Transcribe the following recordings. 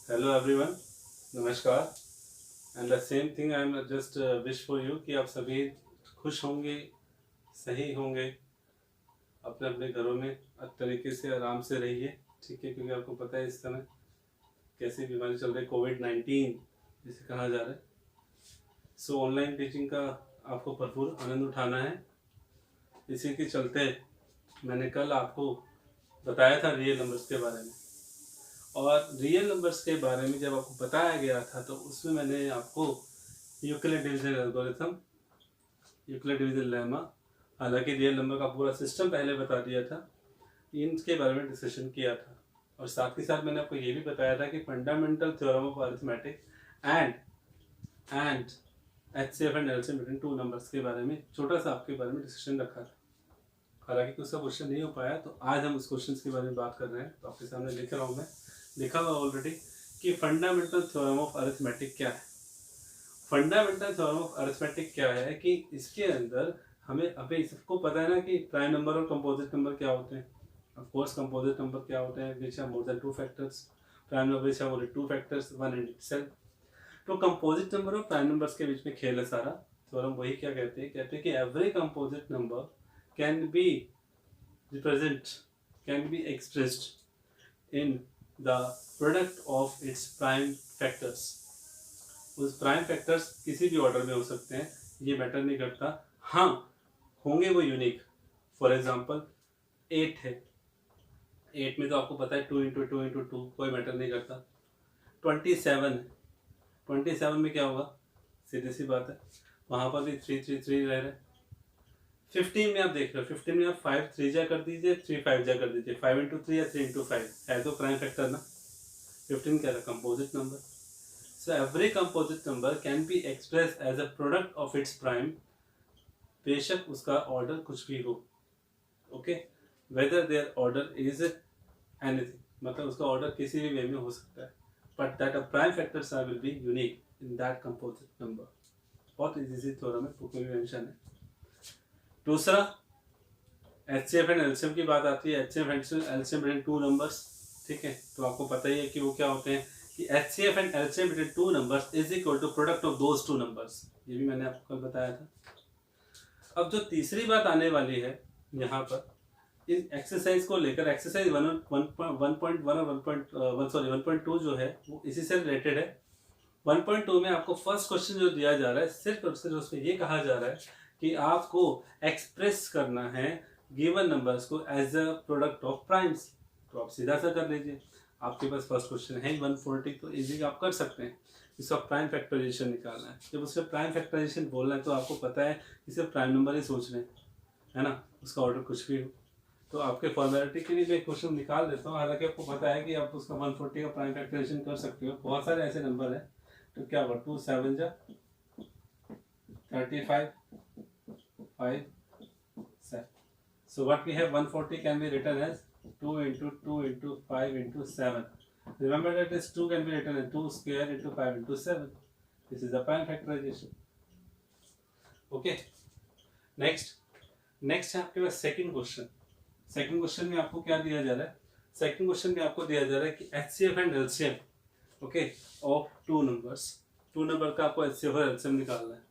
Hello everyone, नमस्कार। And the same thing I am just wish for you कि आप सभी खुश होंगे, सही होंगे, अपने अपने घरों में तरीके से आराम से रहिए। ठीक है, क्योंकि आपको पता है इस समय कैसी बीमारी चल रही है, कोविड-19 जिसे कहा जा रहा है। सो ऑनलाइन टीचिंग का आपको भरपूर आनंद उठाना है। इसी के चलते मैंने कल आपको बताया था रियल नंबर्स के बारे में, और रियल नंबर्स के बारे में जब आपको बताया गया था तो उसमें मैंने आपको Euclid division algorithm, Euclid division lemma, हालांकि रियल नंबर का पूरा सिस्टम पहले बता दिया था, इनके बारे में डिस्कशन किया था। और साथ ही साथ मैंने आपको ये भी बताया था कि fundamental theorem of arithmetic and and HCF and LCM between two numbers के बारे में छोटा सा आपके बारे में डिस्कशन रखा था। हालांकि उसका क्वेश्चन नहीं हो पाया, तो आज हम उस क्वेश्चन के बारे में बात कर रहे हैं। तो आपके सामने लिख रहा हूँ मैं, लिखा हुआ ऑलरेडी कि फंडामेंटल थ्योरम ऑफ अरिथमेटिक क्या है। फंडामेंटल थ्योरम ऑफ अरिथमेटिक क्या है कि इसके अंदर हमें अभी सबको पता है ना कि प्राइम नंबर और कंपोजिट नंबर क्या होते हैं। ऑफ कोर्स कंपोजिट नंबर क्या होते हैं, which have more than two factors. Prime number which have only two factors, one in itself. तो कंपोजिट नंबर और प्राइम नंबर्स के बीच में खेल है सारा। थ्योरम वही क्या कहते हैं कि every composite number can be represent, can be expressed in the product of its prime factors. उस प्राइम फैक्टर्स किसी भी ऑर्डर में हो सकते हैं, ये मैटर नहीं करता। हाँ, होंगे वो यूनिक। फॉर एग्जांपल 8 है, 8 में तो आपको पता है 2 इंटू टू इंटू टू, कोई मैटर नहीं करता। 27 है, 27 में क्या होगा, सीधी सी बात है, वहां पर भी 3 3 3 रह रहे। 15 में आप देख रहे हो, 15 में आप 5 3 जा कर दीजिए, 3 5 जा कर दीजिए, 5 इंटू थ्री या 3 इंटू फाइव है तो प्राइम फैक्टर ना। 15 क्या है, composite number. So every composite number can be expressed as a product of its prime, बेशक उसका ऑर्डर कुछ भी हो। Okay, whether there order is anything, मतलब उसका ऑर्डर किसी भी वे में हो सकता है, but that a prime factors are will be unique in that composite number. बहुत इजी थ्योरम है, बुक में भी मेंशन है। दूसरा, एचसीएफ एंड एलसीएम की बात आती है। HCF and LCM between two numbers, ठीक है, तो आपको पता ही है कि वो क्या होते हैं कि HCF and LCM between two numbers is equal to product of those two numbers. ये भी मैंने आपको कल बताया था। अब जो तीसरी बात आने वाली है यहाँ पर इस एक्सरसाइज को लेकर, एक्सरसाइज 1.1 और 1.2 जो है वो इसी से रिलेटेड है। 1.2 में आपको फर्स्ट क्वेश्चन जो दिया जा रहा है, सिर्फ और सिर्फ उसमें ये कहा जा रहा है कि आपको एक्सप्रेस करना है गिवन नंबर्स को as a product of primes. तो आप सीधा सा कर लीजिए, आपके पास फर्स्ट क्वेश्चन है 140, तो इजी आप कर सकते हैं। इसका प्राइम फैक्टराइजेशन निकालना है। जब उसका प्राइम फैक्टराइजेशन बोलना है तो आपको पता है कि सिर्फ प्राइम नंबर ही सोच रहे हैं, है ना, उसका ऑर्डर कुछ भी हो। तो आपके फॉर्मेलिटी के लिए मैं क्वेश्चन निकाल देता हूँ। हालांकि आपको पता है कि आप उसका 140 का प्राइम फैक्टराइजेशन कर सकते हो, बहुत सारे ऐसे नंबर है। तो क्या होगा, 2 7 जा 35 5 7। So what we have 140 can be written as 2 into 2 into 5 into 7. Remember that this 2 can be written as 2 square into 5 into 7. This is the prime factorization. Okay. Next है आपके पास सेकंड क्वेश्चन। सेकंड क्वेश्चन में आपको क्या दिया जा रहा है, second question में आपको दिया जा रहा है कि HCF and LCM okay of two numbers. Two number का आपको HCF और LCM निकालना है,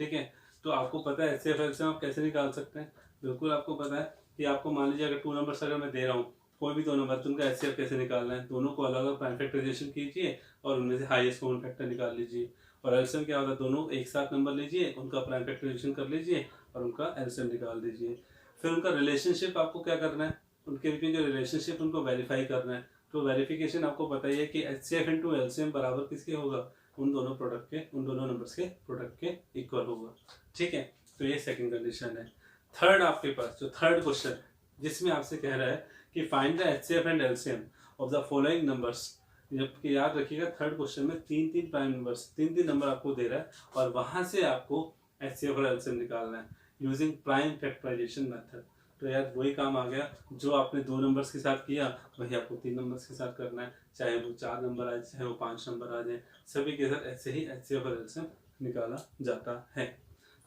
ठीक है। तो आपको पता है HCF LCM आप कैसे निकाल सकते हैं, बिल्कुल आपको पता है कि आपको मान लीजिए अगर टू नंबर्स अगर मैं दे रहा हूँ, कोई भी दो नंबर, तो उनका HCF कैसे निकालना है, दोनों को अलग अलग प्राइम फैक्टराइजेशन कीजिए और उनमें से हाईएस्ट कॉमन फैक्टर निकाल लीजिए। और एलसीएम क्या होता है, दोनों एक साथ नंबर लीजिए, उनका प्राइम फैक्टराइजेशन कर लीजिए और उनका एलसीएम निकाल दीजिए। फिर उनका रिलेशनशिप आपको क्या करना है, उनके बीच में जो रिलेशनशिप उनको वेरीफाई करना है। तो वेरिफिकेशन आपको बताइए कि HCF इंटू LCM बराबर किसके होगा, उन दोनों प्रोडक्ट के, उन दोनों नंबर्स के प्रोडक्ट के इक्वल होगा, ठीक है। तो ये सेकंड कंडीशन है। थर्ड आपके पास जो थर्ड क्वेश्चन जिसमें आपसे कह रहा है कि find the HCF and LCM of the following numbers. जबकि याद रखिएगा थर्ड क्वेश्चन में तीन तीन प्राइम नंबर्स, तीन तीन नंबर आपको दे रहा है और वहां से आपको HCF और LCM निकालना है यूजिंग प्राइम फैक्टराइजेशन मेथड। तो यार वही काम आ गया, जो आपने दो नंबर्स के साथ किया वही आपको तीन नंबर्स के साथ करना है, चाहे वो 4 नंबर आए चाहे वो 5 नंबर आ जाए, सभी के साथ ऐसे ही HCF और LCM निकाला जाता है,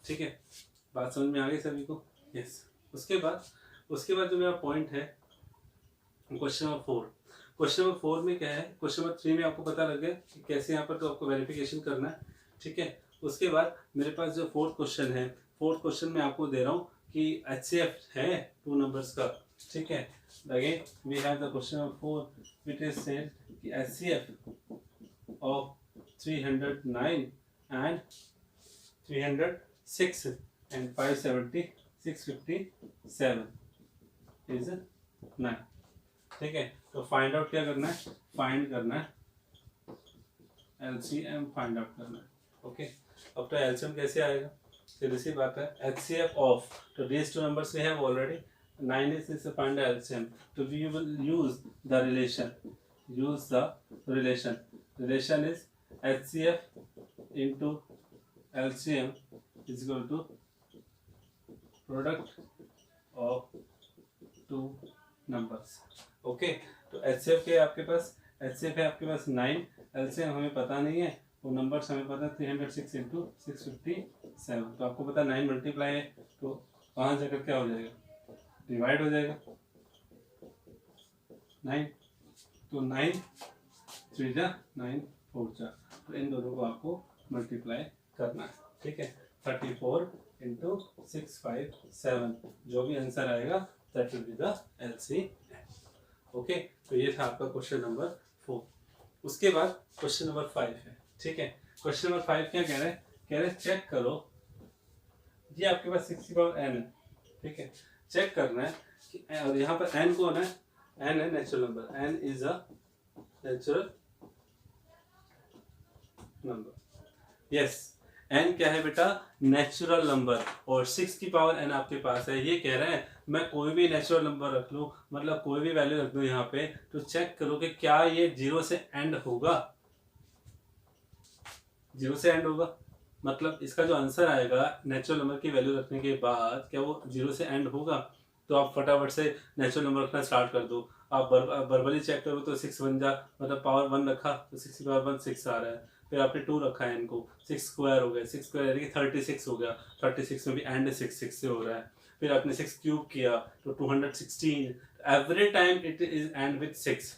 ठीक है। बात समझ में आ गई सभी को, यस। उसके बाद जो मेरा पॉइंट है क्वेश्चन नंबर 4। क्वेश्चन नंबर 4 में क्या है, क्वेश्चन नंबर 3 में आपको पता लग गया कि कैसे यहाँ पर तो आपको वेरिफिकेशन करना है, ठीक है। उसके बाद मेरे पास जो फोर्थ क्वेश्चन है, फोर्थ क्वेश्चन में आपको दे रहा हूँ कि HCF है 2 नंबर्स का, ठीक है। Again we have the question number 4 which is said कि HCF of 309 and 306 and 570 657 is 9, ठीक है। तो फाइंड आउट क्या करना है, फाइंड करना है LCM फाइंड आउट करना है, ओके। अब तो LCM कैसे आएगा, सीधी सी बात है, HCF ऑफ, तो these two numbers we have already, 9 is to find the LCM, so we will use the relation, relation is HCF into LCM is equal to product of two numbers, okay। तो HCF के आपके पास, HCF है आपके पास 9, LCM हमें पता नहीं है, वो नंबर्स हमें पता है 306 इंटू 657, तो आपको पता 9 मल्टीप्लाई है, तो वहाँ जाकर क्या हो जाएगा, डिवाइड हो जाएगा 9, तो 9 3 जा 9 4 जा, तो इन दोनों को आपको मल्टीप्लाई करना है, ठीक है। 34 इंटू 657, जो भी आंसर आएगा that will be the LCM, okay. तो ये था आपका क्वेश्चन नंबर 4। उसके बाद क्वेश्चन नंबर 5 है, ठीक है। क्वेश्चन नंबर 5 क्या कह रहे हैं, कह रहे हैं चेक करो, ये आपके पास 6 की पावर n है, ठीक है। चेक करना है कि, और यहाँ पर n कौन है, n है natural number, n is a natural number, yes n क्या है बेटा, नेचुरल नंबर, और 6 की पावर n आपके पास है। ये कह रहे हैं मैं कोई भी नेचुरल नंबर रख लूं, मतलब कोई भी वैल्यू रख दूं यहाँ पे, तो चेक करो कि क्या ये 0 से एंड होगा, 0 से एंड होगा, मतलब इसका जो आंसर आएगा नेचुरल नंबर की वैल्यू रखने के बाद, क्या वो 0 से एंड होगा। तो आप फटाफट से नेचुरल नंबर रखना स्टार्ट कर दो। आप वर्बली चेक करो तो 6 बन जा, मतलब पावर 1 रखा तो 6 की पावर 1 6 आ रहा है, फिर आपने 2 रखा है, इनको 6 स्क्वायर हो गया, 6 स्क्वायर यानी कि 36 हो गया, 36 में भी एंड 6 से हो रहा है, फिर आपने 6 क्यूब किया तो 216, every time it is and with 6,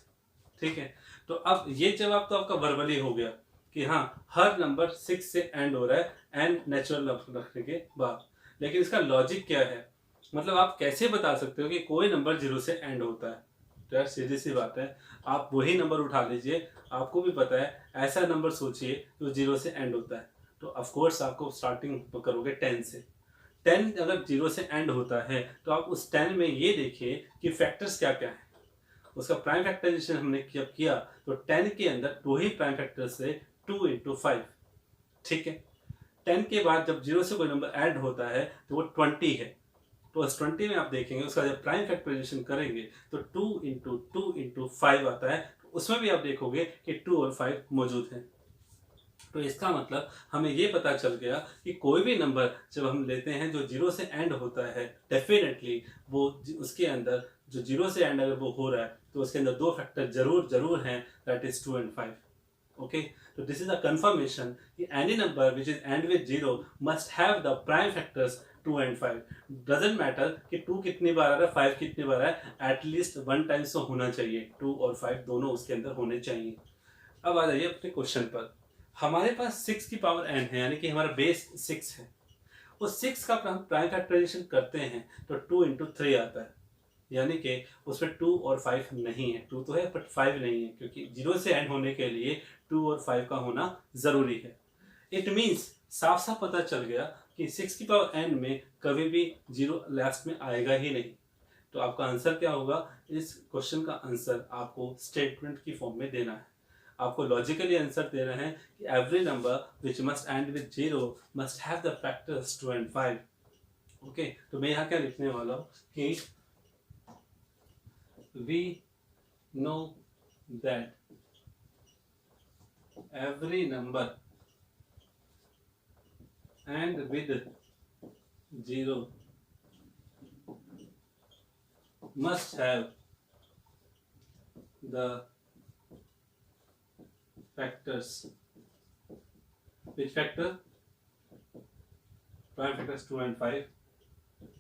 ठीक है। तो अब ये जवाब तो आपका वर्बली हो गया कि हाँ हर नंबर 6 से एंड हो रहा है एंड नेचुरल नंबर रखने के बाद, लेकिन इसका लॉजिक क्या है, मतलब आप कैसे बता सकते हो कि कोई नंबर 0 से एंड होता है। तो यार सीधी सी बात है, आप वही नंबर उठा लीजिए, आपको भी पता है ऐसा नंबर सोचिए जो 0 से एंड होता है, तो ऑफ कोर्स आपको स्टार्टिंग करोगे 10 से। 10 अगर 0 से एंड होता है तो आप उस 10 में ये देखिए कि फैक्टर्स क्या क्या है, उसका प्राइम फैक्टराइजेशन हमने जब किया तो 10 के अंदर 2 ही प्राइम फैक्टर्स है, 2 इंटू 5, ठीक है। 10 के बाद जब 0 से कोई नंबर ऐड होता है तो वो 20 है, तो उस 20 में आप देखेंगे उसका जब प्राइम फैक्टराइजेशन करेंगे तो 2 इंटू 5 आता है, तो उसमें भी आप देखोगे कि 2 और 5 मौजूद हैं। तो इसका मतलब हमें ये पता चल गया कि कोई भी नंबर जब हम लेते हैं जो 0 से एंड होता है, डेफिनेटली वो उसके अंदर जो 0 से एंड अगर वो हो रहा है तो उसके अंदर 2 फैक्टर जरूर हैं, that is 2 and 5, okay। So this is a confirmation कि any number which is end with 0 must have the prime factors 2 and 5, doesn't matter कि 2 कितनी बार आ रहा है 5 कितनी बार आ रहा है, एटलीस्ट 1 टाइम्स तो होना चाहिए, 2 और 5 दोनों उसके अंदर होने चाहिए। अब आ जाइए अपने क्वेश्चन पर, हमारे पास 6 की पावर n है, यानी कि हमारा बेस 6 है, उस 6 का हम प्राइम फैक्टराइजेशन करते हैं तो 2 इंटू 3 आता है, यानी कि उसमें 2 और 5 नहीं है, 2 तो है बट 5 नहीं है, क्योंकि 0 से एंड होने के लिए 2 और 5 का होना जरूरी है। इट मीन्स साफ साफ पता चल गया कि 6 की पावर n में कभी भी 0 लास्ट में आएगा ही नहीं। तो आपका आंसर क्या होगा, इस क्वेश्चन का आंसर आपको स्टेटमेंट की फॉर्म में देना है, आपको लॉजिकली आंसर दे रहे हैं कि every number which must and with 0 must have the factors 2 and 5, okay. तो मैं यहाँ क्या लिखने वाला हूँ कि we know that every number and with 0 must have the factors, which factor, prime factors 2 and 5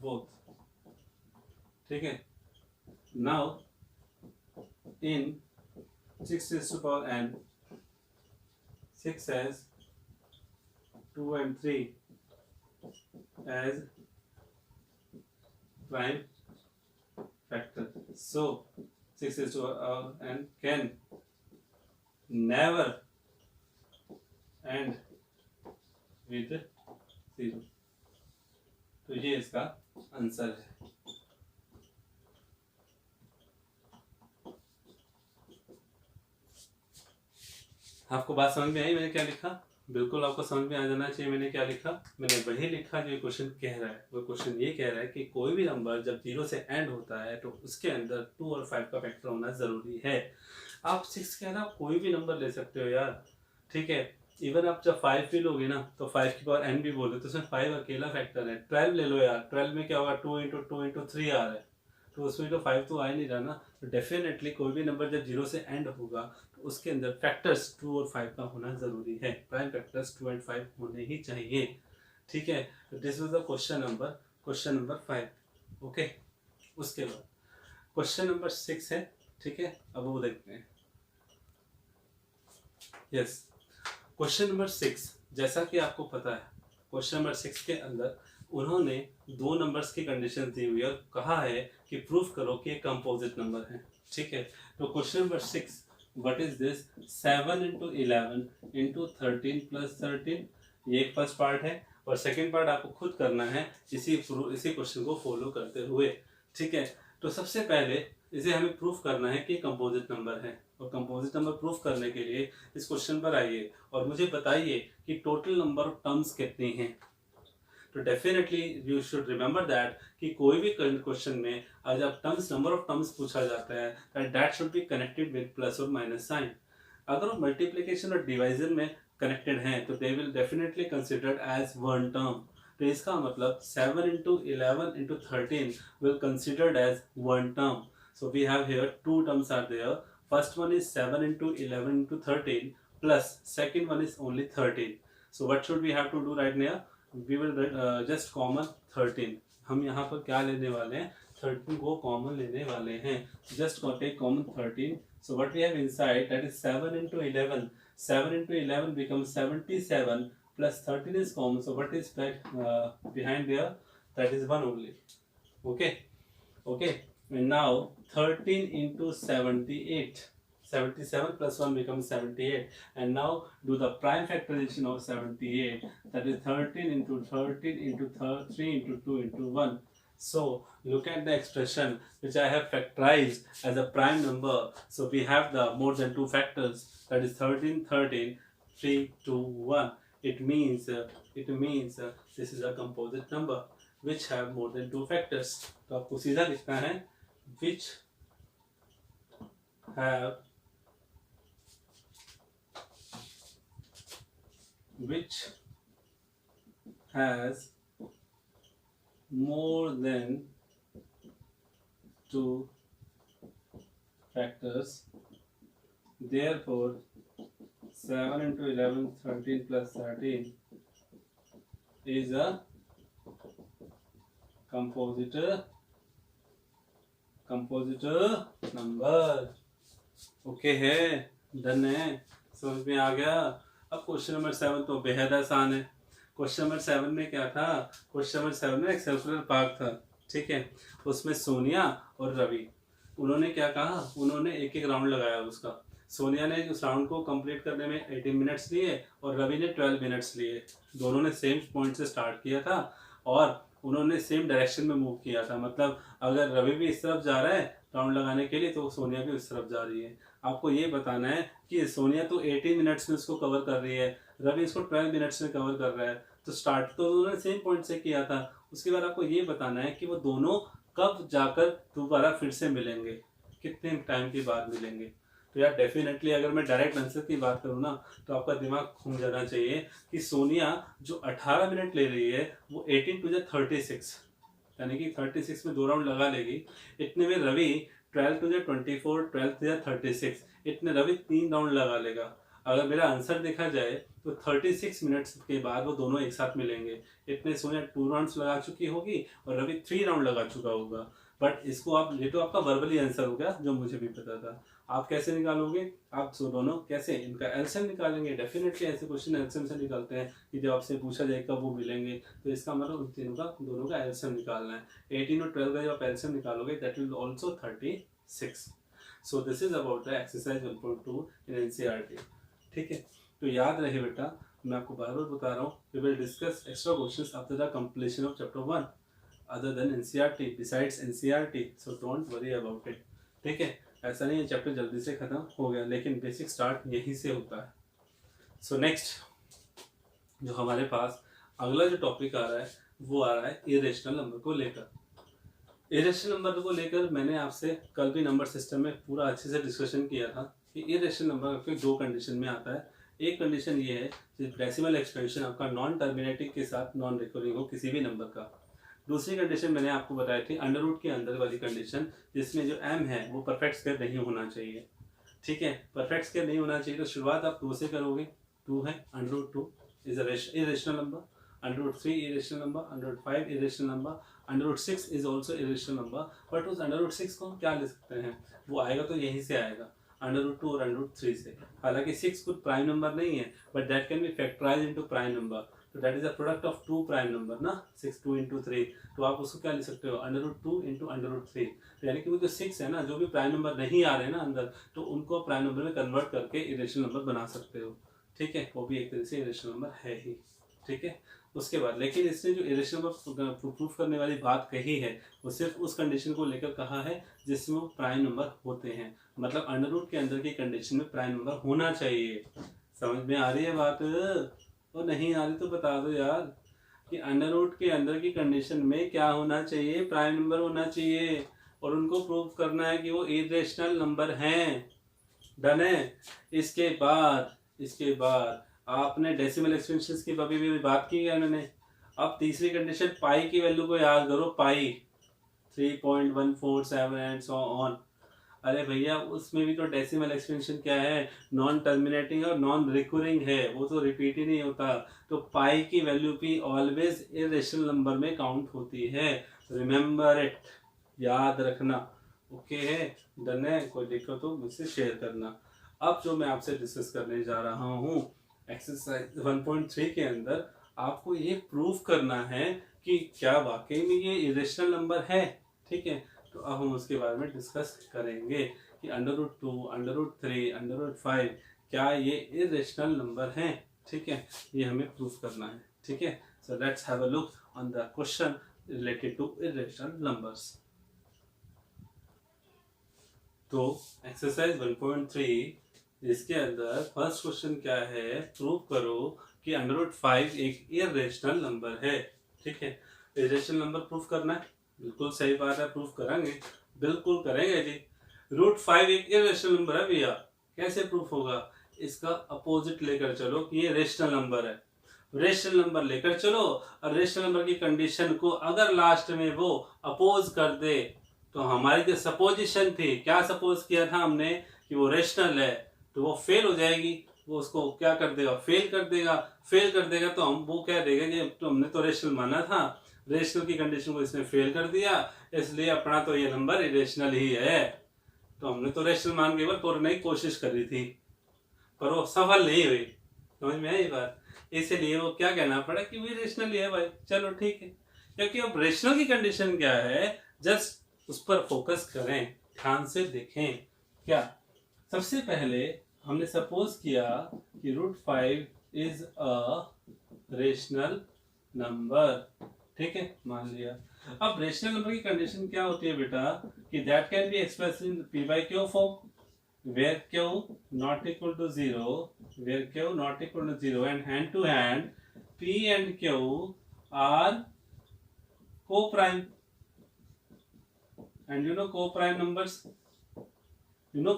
both, ठीक है। Now in 6 raised to power n, 6 as 2 and 3 as prime factor. So 6 raised to power n can never end with 0. तो ये इसका answer है। आपको बात समझ में आई मैंने क्या लिखा? बिल्कुल आपको समझ में आ जाना चाहिए मैंने क्या लिखा। मैंने वही लिखा जो क्वेश्चन कह रहा है। वो क्वेश्चन ये कह रहा है कि कोई भी नंबर जब 0 से एंड होता है तो उसके अंदर 2 और 5 का फैक्टर होना जरूरी है। आप 6 के अलावा कोई भी नंबर ले सकते हो यार, ठीक है। इवन आप जब 5 भी लोगे ना तो 5 की पावर n भी बोलोगे तो उसमें 5 अकेला फैक्टर है। 12 ले लो यार, 12 में क्या होगा 2 इंटू 2 इंटू 3 आ रहा है, तो उसमें तो 5 तो आ ही नहीं रहा ना। तो डेफिनेटली कोई भी नंबर जब 0 से एंड होगा तो उसके अंदर फैक्टर्स 2 और 5 का होना जरूरी है। प्राइम फैक्टर्स 2 एंड 5 होने ही चाहिए, ठीक है। तो this was the question number 5। Okay, उसके बाद क्वेश्चन नंबर 6 है, ठीक है। अब वो देखते हैं। यस, क्वेश्चन नंबर 6, जैसा कि आपको पता है क्वेश्चन नंबर 6 के अंदर उन्होंने दो नंबर्स की कंडीशन दी हुई है और कहा है कि प्रूफ करो कि ये कंपोजिट नंबर है, ठीक है। तो question number 6, what is this 7 into 11 into 13 plus 13, ये एक फर्स्ट पार्ट है। और सेकेंड पार्ट आपको खुद करना है इसी क्वेश्चन को फॉलो करते हुए, ठीक है। तो सबसे पहले इसे हमें प्रूफ करना है कि कंपोजिट नंबर है। और कंपोजिट नंबर प्रूफ करने के लिए इस क्वेश्चन पर आइए और मुझे बताइए कि टोटल नंबर ऑफ टर्म्स कितनी हैं। तो definitely you should remember that कि कोई भी क्वेश्चन में जब नंबर ऑफ टर्म्स पूछा जाता है that should be connected with plus और माइनस साइन। अगर वो मल्टीप्लिकेशन और डिवाइजन में कनेक्टेड हैं तो they will definitely considered as one term. तो इसका मतलब 7 into 11 into 13 will considered as one term. So we have here two terms are there. First one is 7 into 11 into 13 plus second one is only 13. So what should we have to do right now? We will just common 13. हम यहाँ पर क्या लेने वाले हैं? 13 को common लेने वाले हैं। Just take common 13. So what we have inside, that is 7 into 11. 7 into 11 becomes 77 plus 13 is common. So what is behind there? That is 1 only. Okay. Okay. And now 13 into 78, 77 plus 1 becomes 78. And now do the prime factorization of 78, that is 13 into 13 into 3 into 2 into 1. So look at the expression which I have factorized as a prime number. So we have the more than two factors, that is 13, 13, 3, 2, 1. It means this is a composite number which have more than two factors. तो आपको सीधा लिखना है which has more than two factors. Therefore 7 into 11 13 plus 13 is a compositor number. Okay है, done है, समझ में आ गया। अब क्वेश्चन नंबर 7 तो बेहद आसान है। क्वेश्चन नंबर 7 में क्या था? क्वेश्चन नंबर 7 में एक सर्कुलर पार्क था, ठीक है। उसमें सोनिया और रवि, उन्होंने क्या कहा, उन्होंने एक एक राउंड लगाया उसका। सोनिया ने उस राउंड को कंप्लीट करने में 18 मिनट्स लिए और रवि ने 12 मिनट्स लिए। दोनों ने सेम पॉइंट से स्टार्ट किया था और उन्होंने सेम डायरेक्शन में मूव किया था। मतलब अगर रवि भी इस तरफ जा रहा है राउंड लगाने के लिए तो सोनिया भी उस तरफ जा रही है। आपको ये बताना है कि सोनिया तो 18 मिनट्स में उसको कवर कर रही है, रवि इसको 12 मिनट्स में कवर कर रहा है। तो स्टार्ट तो उन्होंने सेम पॉइंट से किया था। उसके बाद आपको ये बताना है कि वो दोनों कब जाकर दोबारा फिर से मिलेंगे, कितने टाइम के बाद मिलेंगे। तो यार डेफिनेटली अगर मैं डायरेक्ट आंसर की बात करूँ ना तो आपका दिमाग घूम जाना चाहिए कि सोनिया जो 18 मिनट ले रही है वो 18 टू 36 यानी कि 36 में 2 राउंड लगा लेगी। इतने में रवि 12 टू 24 12 टू 36 इतने रवि 3 राउंड लगा लेगा। अगर मेरा आंसर देखा जाए तो 36 मिनट्स के बाद वो दोनों एक साथ मिलेंगे। इतने सोनिया 2 राउंड्स लगा चुकी होगी और रवि 3 राउंड लगा चुका होगा। बट इसको आप, ये तो आपका वर्बली आंसर हो गया जो मुझे भी पता था। आप कैसे निकालोगे, आप दोनों कैसे इनका एलसीएम निकालेंगे। डेफिनेटली ऐसे क्वेश्चन एलसीएम से निकालते हैं कि जब आपसे पूछा जाए कब वो मिलेंगे, तो इसका मतलब उन तीनों का दोनों का एलसीएम निकालना है। 18 और 12 का जब आप एलसीएम निकालोगे that will also 36। So this is about the exercise 1.2 in NCERT. ठीक है, तो याद रहे बेटा, मैं आपको बार बार बता रहा हूँ, we will discuss extra questions after the completion of chapter 1 other than NCERT, besides NCERT, so don't worry about it. ठीक है, ऐसा नहीं है चैप्टर जल्दी से खत्म हो गया, लेकिन बेसिक स्टार्ट यहीं से होता है। सो नेक्स्ट जो हमारे पास अगला जो टॉपिक आ रहा है वो आ रहा है इरेशनल नंबर को लेकर। इरेशनल नंबर को लेकर मैंने आपसे कल भी नंबर सिस्टम में पूरा अच्छे से डिस्कशन किया था कि इरेशनल नंबर आपके दो कंडीशन में आता है। एक कंडीशन ये है कि डेसिमल एक्सपेंशन आपका नॉन टर्मिनेटिंग के साथ नॉन रिकरिंग हो किसी भी नंबर का। दूसरी कंडीशन मैंने आपको बताई थी अंडर रूट के अंदर वाली कंडीशन, जिसमें जो m है वो परफेक्ट स्क्वायर नहीं होना चाहिए। ठीक है, परफेक्ट स्क्वायर नहीं होना चाहिए, तो शुरुआत आप 2 से करोगे। 2 है, under root 2 is irrational number, under root 3 irrational number, under root 5 irrational number, under root 6 is also irrational number. But उस अंडर रूट 6 को हम क्या ले सकते हैं, वो आएगा तो यहीं से आएगा, अंडर रूट 2 और अंडर रूट 3 से। हालांकि 6 कुछ प्राइम नंबर नहीं है, but that can be factorise into prime number, तो that is a product of 2 prime number ना, 6 2 इंटू 3, तो आप उसको क्या ले सकते हो, under root 2 into under root 3। यानी कि वो जो 6 है ना, जो भी प्राइम नंबर नहीं आ रहे हैं ना अंदर, तो उनको प्राइम नंबर में कन्वर्ट करके इरेशनल नंबर बना सकते हो। ठीक है, वो भी एक तरह से इरेशनल नंबर है ही। ठीक है, उसके बाद लेकिन इसने जो इरेशनल नंबर प्रूफ करने वाली बात कही है वो सिर्फ उस कंडीशन को लेकर कहा है जिसमें वो प्राइम नंबर होते हैं, मतलब अंडर रूट के अंदर की कंडीशन में प्राइम नंबर होना चाहिए। समझ में आ रही है बात, और नहीं आ रही तो बता दो यार कि अंडर रूट के अंदर की कंडीशन में क्या होना चाहिए, प्राइम नंबर होना चाहिए, और उनको प्रूव करना है कि वो इरेशनल नंबर हैं। डन है। इसके बाद आपने डेसिमल एक्सपेंशन की भी बात की है मैंने। अब तीसरी कंडीशन पाई की वैल्यू को याद करो, पाई 3.147 एंड सो ऑन। अरे भैया उसमें भी तो डेसिमल एक्सपेंशन क्या है, नॉन टर्मिनेटिंग और नॉन रिकरिंग है, वो तो रिपीट ही नहीं होता। तो पाई की वैल्यू भी ऑलवेज इरेशनल नंबर में काउंट होती है, रिमेम्बर इट, याद रखना। ओके है, डन है, कोई दिक्कत हो मुझसे शेयर करना। अब जो मैं आपसे डिस्कस करने जा रहा हूँ एक्सरसाइज 1.3 के अंदर, आपको ये प्रूफ करना है कि क्या वाकई में ये इरेशनल नंबर है। ठीक है, तो अब हम उसके बारे में डिस्कस करेंगे कि under root 2, under root 3, under root 5 क्या ये इरेशनल नंबर हैं। ठीक है, ये हमें प्रूफ करना है। ठीक है, so let's have a look on the question related to irrational numbers. तो एक्सरसाइज 1.3 इसके अंदर फर्स्ट क्वेश्चन क्या है, प्रूव करो कि अंडर रूट 5 एक इरेशनल नंबर है। ठीक है, इरेशनल नंबर प्रूफ करना है, बिल्कुल सही बात है, प्रूफ करेंगे, बिल्कुल करेंगे जी। रूट 5 एक इरेशनल नंबर है भैया, कैसे प्रूफ होगा, इसका अपोजिट लेकर चलो कि ये रेशनल नंबर है, रेशनल नंबर लेकर चलो, और रेशनल नंबर की कंडीशन को अगर लास्ट में वो अपोज कर दे, तो हमारी जो सपोजिशन थी, क्या सपोज किया था हमने कि वो रेशनल है, तो वो फेल हो जाएगी, वो उसको क्या कर देगा, फेल कर देगा। फेल कर देगा तो हम वो कह देगा कि तो हमने तो रेशनल माना था, रेशनल की कंडीशन को इसने फेल कर दिया, इसलिए अपना तो ये नंबर इरेशनल ही है। तो हमने तो रेशनल मान के तोड़ने की कोशिश करी थी, पर वो सफल नहीं हुई। समझ में आई बात, इसलिए वो क्या कहना पड़ा कि वो रेशनल ही है भाई, चलो ठीक है। क्योंकि अब रेशनल की कंडीशन क्या है, जस्ट उस पर फोकस करें, ध्यान से देखें। क्या सबसे पहले हमने सपोज किया कि root 5 is a rational number. ठीक है, मान लिया। अब रेशनल नंबर की कंडीशन क्या होती है बेटा, कि that can be expressed in p by q form, where q not equal to 0, where q not equal to 0, and hand to hand p and q are co-prime, and you know co-prime numbers,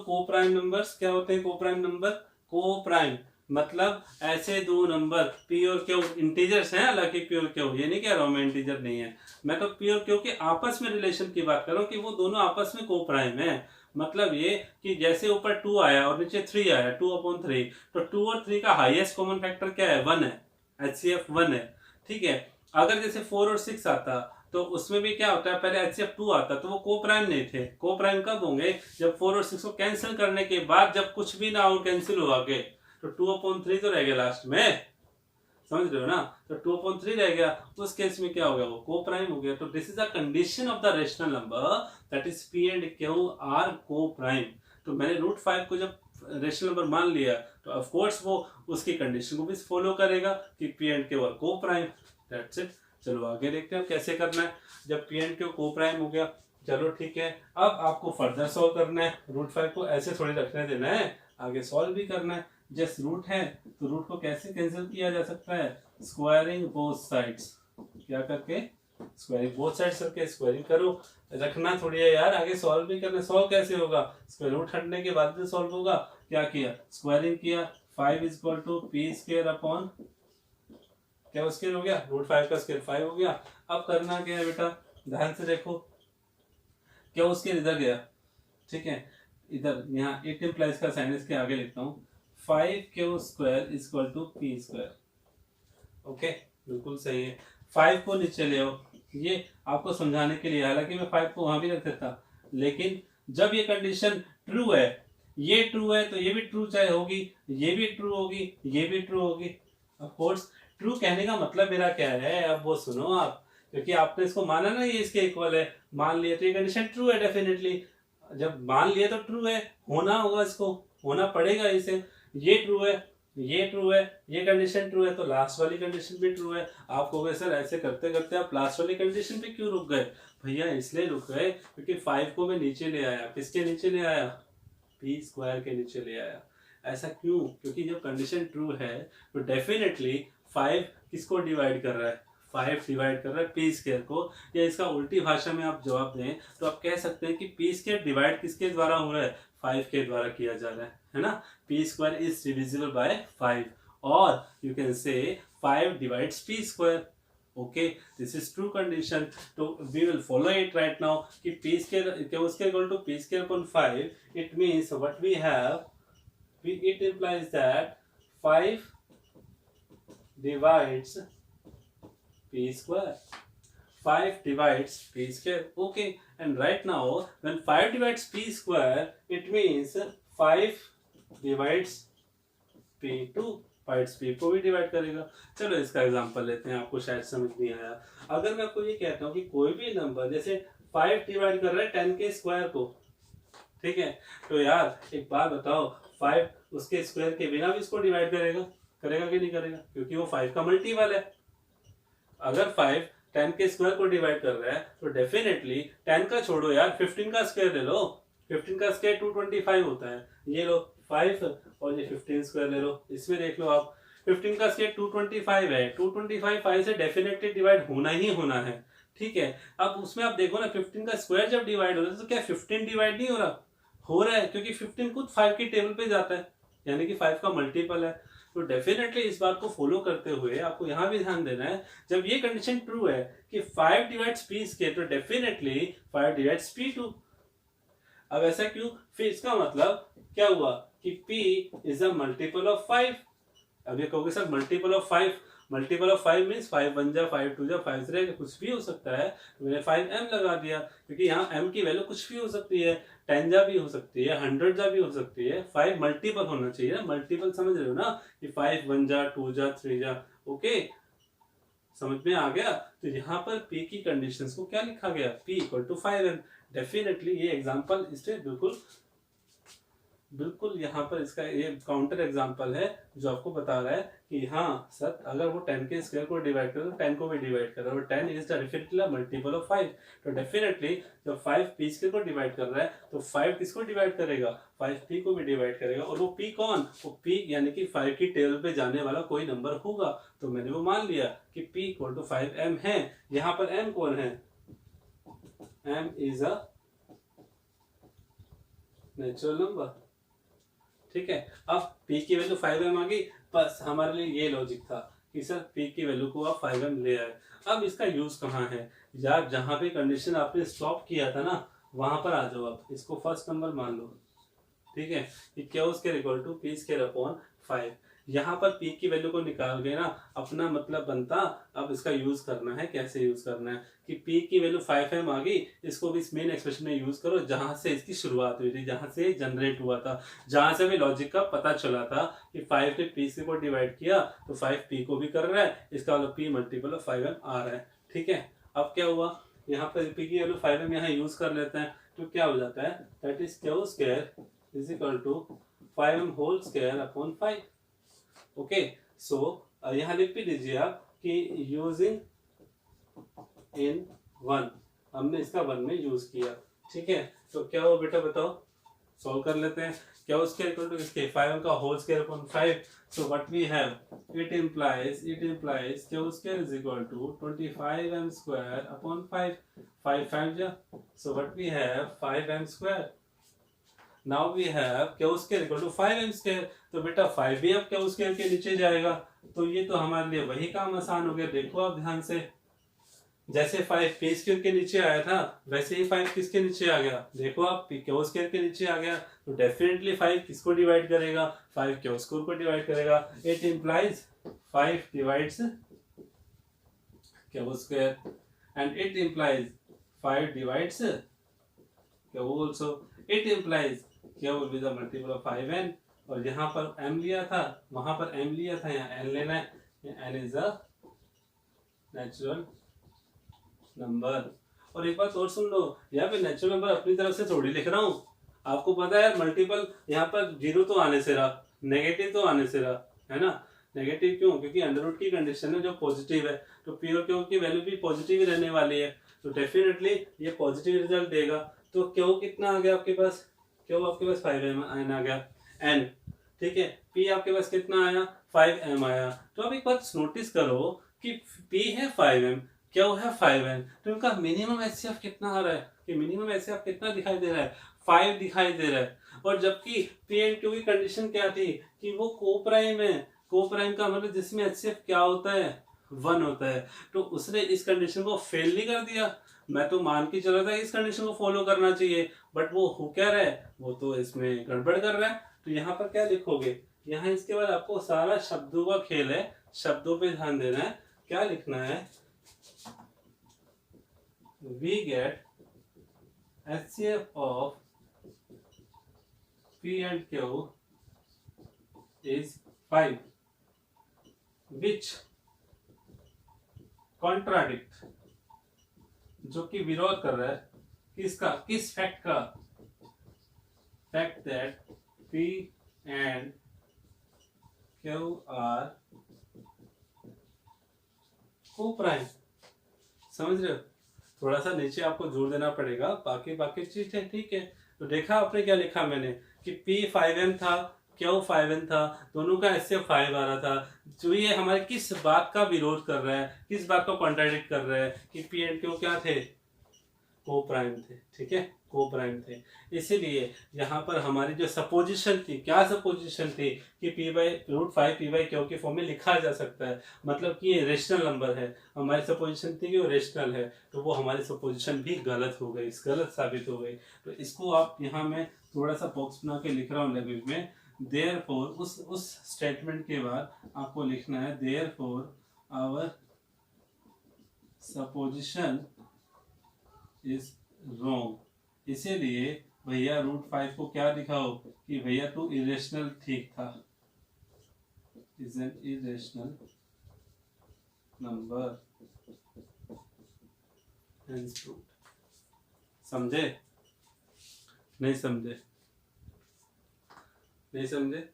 co-prime numbers क्या होते हैं, co-prime number, co-prime मतलब ऐसे दो number p और q integers हैं, हालांकि p और q, ये नहीं कह रहा हूं मैं इंटीजर नहीं है, मैं तो p और q के आपस में रिलेशन की बात कर रहा हूं कि वो दोनों आपस में को-प्राइम है। मतलब ये कि जैसे ऊपर 2 आया और नीचे 3 आया, 2/3, तो 2 और 3 का हाईएस्ट कॉमन फैक्टर क्या है, 1 है, HCF 1 है। ठीक है, अगर जैसे 4 और 6 आता तो उसमें भी क्या होता है, पहले HCF2 आता तो वो को प्राइम नहीं थे। को प्राइम कब होंगे, जब 4 और 6 को कैंसिल करने के बाद जब कुछ भी ना हो कैंसिल हो आगे, तो 2/3 तो रह गया लास्ट में, समझ रहे हो ना। तो 2/3 रह गया, उस केस में क्या हो गया, वो को प्राइम हो गया। तो this is a condition of the rational number that is P and Q are co prime. तो मैंने √5 को जब रेशनल नंबर मान लिया तो ऑफ कोर्स वो उसकी कंडीशन को भी फॉलो करेगा कि P and Q are co prime. That's it. चलो आगे देखते हैं कैसे करना है। जब P एंड Q को प्राइम हो गया, चलो ठीक है, अब आपको फर्दर सॉल्व करना है। √5 को ऐसे थोड़ी रखने देना है, आगे सॉल्व भी करना है। जस्ट रूट है तो रूट को कैसे कैंसिल किया जा सकता है, स्क्वायरिंग बोथ साइड्स। क्या करके, स्क्वायरिंग बोथ साइड्स करके स्क्वायरिंग करो, रखना थोड़ी है यार, आगे सॉल्व भी करना। सॉल्व कैसे होगा, स्क्वायर रूट हटने के बाद भी सॉल्व होगा। क्या किया, स्क्वायरिंग किया, 5 = p² अपॉन क्या स्क्वायर हो गया, √5 का स्क्वायर 5 हो गया। अब करना क्या है बेटा, ध्यान से देखो, क्या स्क्वायर इधर गया, ठीक है, इधर यहाँ इट इम्प्लाइज का साइन इसके आगे लिखता हूँ, 5Q² = p²। ओके, बिल्कुल सही है। 5 को नीचे ले आओ, ये आपको समझाने के लिए, हालांकि मैं 5 को वहां भी रख देता, लेकिन जब ये कंडीशन ट्रू है, ये ट्रू है तो ये भी ट्रू चाहे होगी, ये भी ट्रू होगी, ये भी ट्रू होगी। ऑफ कोर्स ट्रू कहने का मतलब मेरा क्या है, अब वो सुनो आप, क्योंकि आपने इसको माना ना ये इसके इक्वल है, मान लिया तो ये कंडीशन ट्रू है डेफिनेटली। जब मान लिया तो ट्रू है, होना होगा, इसको होना पड़ेगा इसे। ये ट्रू है, ये ट्रू है, ये कंडीशन ट्रू है, तो लास्ट वाली कंडीशन भी ट्रू है। आप कहोगे सर ऐसे करते करते आप लास्ट वाली कंडीशन पे क्यों रुक गए, भैया इसलिए रुक गए क्योंकि 5 को मैं नीचे ले आया। किसके नीचे ले आया, p² के नीचे ले आया। ऐसा क्यों, क्योंकि जब कंडीशन ट्रू है तो डेफिनेटली 5 किसको डिवाइड कर रहा है, 5 डिवाइड कर रहा है p² को। या इसका उल्टी भाषा में आप जवाब दें तो आप कह सकते हैं कि p² डिवाइड किसके द्वारा हो रहा है, 5 के द्वारा किया जा रहा है ना। p² इज डिविजिबल बाय 5, और you can say 5 divides p²। Okay, this is true condition, तो we will follow it right now कि p² p² upon 5, it means what we have, it implies that 5 divides p², 5 divides p². Okay, and right now when 5 divides p², it means 5 divides p2, 5 p को भी divide करेगा। चलो इसका example लेते हैं, आपको शायद समझ नहीं आया। अगर मैं आपको ये कहता हूँ कि कोई भी नंबर जैसे 5 डिवाइड कर रहा है 10 के स्क्वायर को, ठीक है, तो यार एक बात बताओ, 5 उसके स्क्वायर के बिना भी इसको डिवाइड करेगा, करेगा कि नहीं करेगा, क्योंकि वो 5 का मल्टीपल है। अगर 5 10 के स्क्वायर को डिवाइड कर रहा है तो डेफिनेटली 10 का छोड़ो यार, 15 का स्क्वायर ले लो, 15 का स्क्वायर 225 होता है। ये लो 5 और ये 15 स्क्वायर ले लो, इसमें देख लो आप, 15 का स्क्वायर 225 है, 225 5 से डेफिनेटली डिवाइड होना ही होना है, ठीक है। अब उसमें आप देखो ना, 15 का स्क्वायर जब डिवाइड हो रहा है तो क्या 15 डिवाइड नहीं हो रहा, हो रहा है, क्योंकि 15 खुद 5 की टेबल पे जाता है, यानी कि 5 का मल्टीपल है। तो डेफिनेटली इस बात को फॉलो करते हुए आपको यहां भी ध्यान देना है, जब ये कंडीशन ट्रू है कि 5 डिवाइड्स p² तो डेफिनेटली 5 डिवाइड्स p2। अब ऐसा क्यों, फिर इसका मतलब क्या हुआ कि p is a multiple of 5। अब ये कहोगे sir multiple of 5, multiple of 5 means 5 1 जा 5 2 जा 5 3 कुछ भी हो सकता है, तो मैंने 5m लगा दिया, क्योंकि यहाँ m की वैल्यू कुछ भी हो सकती है, 10 जा भी हो सकती है, 100 जा भी हो सकती है, 5 मल्टीपल होना चाहिए ना, मल्टीपल समझ रहे हो ना, कि 5 1 जा 2 जा 3 जा। ओके, समझ में आ गया। तो यहाँ पर p की कंडीशंस को क्या लिखा गया, p = 5m। डेफिनेटली ये एग्जांपल इससे बिल्कुल यहाँ पर इसका ये काउंटर एग्जांपल है जो आपको बता रहा है कि हाँ सर, अगर वो 10 के स्क्वायर को डिवाइड करे तो 10 को भी डिवाइड कर रहा है, और 10 इज डेफिनेटली मल्टीपल ऑफ 5। तो डेफिनेटली जब 5 p² को डिवाइड कर रहा है तो 5 किसको डिवाइड करेगा, 5 p को भी डिवाइड करेगा, और वो p कौन, वो p यानी कि 5 की टेबल पे जाने वाला कोई नंबर होगा। तो मैंने वो मान लिया कि p = 5m है। यहाँ पर m कौन है, m is a natural number, ठीक है। अब p की वैल्यू 5m आ गई, बस हमारे लिए ये लॉजिक था कि सर p की वैल्यू को आप 5m ले आए। अब इसका यूज कहाँ है यार, जहां पे कंडीशन आपने स्टॉप किया था ना वहां पर आ जाओ आप, इसको फर्स्ट नंबर मान लो, ठीक है, कि क्या उसके p² अपॉन 5। यहाँ पर पी की वैल्यू को निकाल के ना अपना मतलब बनता, अब इसका यूज करना है, कैसे यूज करना है कि पी की वैल्यू 5m आ गई, इसको भी इस मेन एक्सप्रेशन में यूज करो जहां से इसकी शुरुआत हुई थी, जहां से जनरेट हुआ था, जहां से भी लॉजिक का पता चला था कि 5 ने पी को डिवाइड किया तो 5 पी को भी कर रहा है, इसका मतलब पी मल्टीपल ऑफ 5m आ रहा है। ठीक है, अब क्या हुआ, यहाँ पर पी की वैल्यू 5m यहाँ यूज कर लेते हैं तो क्या हो जाता है, that is Q square is equal to 5m whole square upon 5। Okay, so यहाँ लिख भी दीजिए आप कि यूजिंग इन 1, हमने इसका 1 में यूज किया। ठीक है, तो क्या हो बेटा बताओ, सॉल्व कर लेते हैं। क्या उसके इक्वल टू इसके 5m का whole square upon 5, so what we have, it implies क्या square is equal to 25m square upon 5, 5 5 जा, so what we have 5m square. Now we have क्या square equal to 5m square, तो बेटा 5 भी अब क्या square के नीचे जाएगा, तो ये तो हमारे लिए वही काम आसान हो गया। देखो आप ध्यान से, जैसे 5 पी स्क्वायर के नीचे आया था वैसे ही 5 किसके नीचे आ गया, देखो आप क्यू स्क्वायर के नीचे आ गया, तो डेफिनेटली 5 किसको डिवाइड करेगा, 5 क्यू स्क्वायर को डिवाइड करेगा। It implies 5 divides Q square and it implies 5 divides Q also. It implies क्या will be the multiple of 5n, और यहाँ पर m लिया था, वहां पर m लिया था, यहाँ n लेना है, n is a natural number. और एक बात और सुन लो, यहाँ पे नेचुरल नंबर अपनी तरफ से थोड़ी लिख रहा हूँ, आपको पता है मल्टीपल यहाँ पर 0 तो आने से रहा, नेगेटिव तो आने से रहा, है ना। नेगेटिव क्यों, क्योंकि अंडर रूट की कंडीशन है जो पॉजिटिव है, तो पी और क्यू की वैल्यू भी पॉजिटिव ही रहने वाली है, तो डेफिनेटली ये पॉजिटिव रिजल्ट देगा। तो क्यू कितना आ गया आपके पास, क्यू आपके पास 5m आ गया n। ठीक है, पी आपके पास कितना आया, 5m आया। तो अब एक बात नोटिस करो कि पी है 5m, क्यू है 5n, तो इनका मिनिमम एचसीएफ कितना आ रहा है, कि मिनिमम एचसीएफ कितना दिखाई दे रहा है, 5 दिखाई दे रहा है। और जबकि पी एंड क्यू की कंडीशन क्या थी कि वो कोप्राइम है, कोप्राइम का मतलब जिसमें एचसीएफ क्या होता है, 1 होता है, तो उसने इस कंडीशन को फेल नहीं कर दिया। मैं तो मान के चल रहा था इस कंडीशन को फॉलो करना चाहिए, बट वो हो क्या रहा है, वो तो इसमें गड़बड़ कर रहा है। तो यहाँ पर क्या लिखोगे, यहाँ इसके बाद आपको सारा शब्दों का खेल है, शब्दों पे ध्यान देना है। क्या लिखना है, we get HCF of P and Q is 5, which contradict, जो कि विरोध कर रहा है किसका, किस फैक्ट का, fact that P and Q are co-prime। समझ रहे हो, थोड़ा सा नीचे आपको जोर देना पड़ेगा, बाकी चीज है। ठीक है, तो देखा आपने क्या लिखा मैंने कि P 5m था, Q 5n था, दोनों का एचसीएफ 5 आ रहा था। जो ये हमारे किस बात का विरोध कर रहा है, किस बात को कॉन्ट्राडिक्ट कर रहा है कि P एंड Q क्या थे, को प्राइम थे। ठीक है, को प्राइम थे, इसीलिए यहाँ पर हमारी जो सपोजिशन थी, क्या सपोजिशन थी कि p/√5 p/q के फॉर्म में लिखा जा सकता है, मतलब कि ये रेशनल नंबर है। हमारी सपोजिशन थी कि वो रेशनल है, तो वो हमारी सपोजिशन भी गलत हो गई, गलत साबित हो गई। तो इसको आप यहाँ मैं थोड़ा सा बॉक्स बना के लिख रहा हूँ लैंग्वेज में। देयरफॉर उस स्टेटमेंट के बाद आपको लिखना है therefore our supposition is wrong. इसीलिए भैया √5 को क्या दिखाओ कि भैया तो इरेशनल ठीक था, इज एन इरेशनल नंबर। समझे, नहीं समझे, नहीं समझे,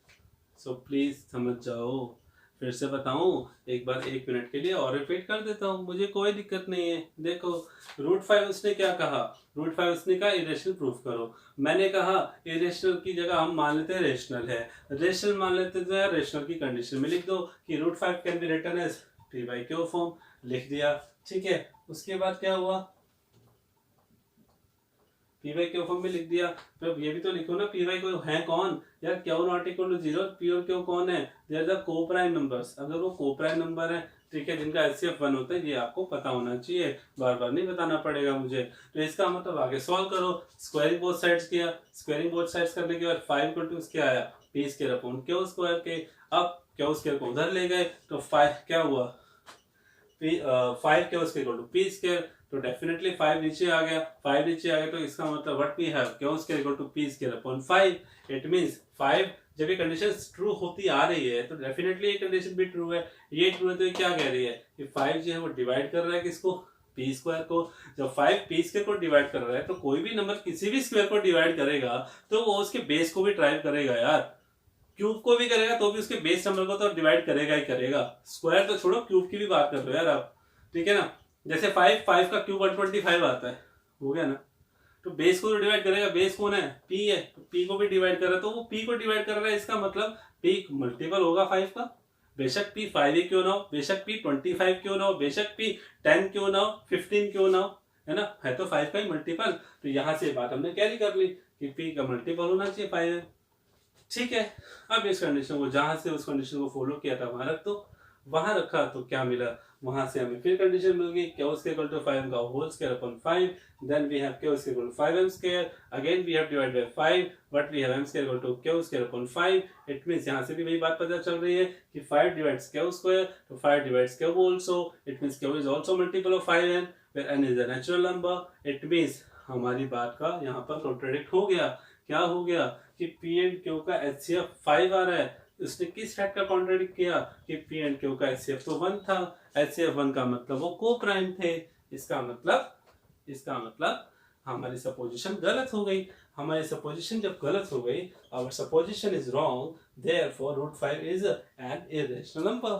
सो प्लीज समझ जाओ। फिर से बताऊं एक बार, 1 मिनट के लिए और रिपीट कर देता हूं, मुझे कोई दिक्कत नहीं है। देखो √5 उसने क्या कहा, √5 उसने कहा इरेशनल प्रूफ करो। मैंने कहा इरेशनल की जगह हम मान लेते हैं रेशनल है, रेशनल मान लेते हैं, रेशनल की कंडीशन में लिख दो कि √5 can be written as p/q form, लिख दिया। ठीक है, उसके बाद क्या हुआ, p/q फॉर्म में लिख दिया। तो ये भी तो लिखो ना p/q है कौन यार, q not equal to 0, p और q कौन है, they are the coprime numbers. अगर वो को-प्राइम नंबर है, ठीक है, जिनका एचसीएफ 1 होता है, ये आपको पता होना चाहिए, बार बार नहीं बताना पड़ेगा मुझे। तो इसका मतलब आगे सॉल्व करो, स्क्वायरिंग बोथ साइड्स किया, स्क्वायरिंग बोथ साइड्स करने के बाद 5 = क्या आया, p² अपॉन q² के। अब क्यू स्क्वायर को उधर ले गए तो 5 क्या हुआ, P 5 Q square equal to P square, तो डेफिनेटली 5 नीचे आ गया, 5 नीचे आ गया तो इसका मतलब what we have Q square equal to P square upon 5। It means 5 जब ये कंडीशन ट्रू होती आ रही है तो डेफिनेटली ये कंडीशन भी ट्रू है। ये ट्रू है तो ये क्या कह रही है कि 5 जो है वो डिवाइड कर रहा है किसको, पी स्क्वायर को। जब 5 पी स्क्वायर को डिवाइड कर रहा है तो कोई भी नंबर किसी भी स्क्वायर को डिवाइड करेगा तो वो उसके बेस को भी ड्राइव करेगा यार, क्यूब को भी करेगा तो भी उसके बेस नंबर को तो डिवाइड करेगा ही करेगा। स्क्वायर तो छोड़ो, क्यूब की भी बात कर रहे हो यार आप, ठीक है ना। जैसे 5 का क्यूब 125 आता है, हो गया ना, तो बेस को तो डिवाइड करेगा, बेस कौन है, पी है, तो पी को भी डिवाइड कर रहा है, तो वो पी को डिवाइड कर रहा है, इसका मतलब पी मल्टीपल होगा 5 का। बेशक पी 5 ही क्यों ना हो, बेशक पी 25 क्यों ना हो, बेशक पी 10 क्यों ना हो, 15 क्यों ना हो, है ना, है तो 5 का ही मल्टीपल। तो यहां से बात हमने कैरी कर ली कि पी का मल्टीपल होना चाहिए 5 है, ठीक है। अब इस कंडीशन को जहां से उस कंडीशन को फॉलो किया था वहां रख दो, वहां रखा तो क्या मिला, वहां से हमें फिर कंडीशन मिल गई क्यू स्क्वायर इक्वल टू 5 का whole square upon 5, then we have Q square equal to 5m square, again we have divide by 5 but we have m square equal to Q square upon 5। It means यहां से भी वही बात पता चल रही है कि 5 डिवाइड्स क्यू स्क्वायर तो 5 divides Q also, it means Q is also multiple of 5n where n is a natural number. It means हमारी बात का यहाँ पर कॉन्ट्रडिक्ट हो गया, क्या हो गया कि पी एंड क्यू का एचसीएफ 5 आ रहा है, उसने किस फैक्ट का कॉन्ट्रडिक्ट किया कि पी एंड क्यू का एचसीएफ तो 1 था, एचसीएफ 1 का मतलब वो को प्राइम थे, इसका मतलब हमारी सपोजिशन गलत हो गई। हमारी सपोजिशन जब गलत हो गई, our supposition is wrong, therefore √5 is an irrational number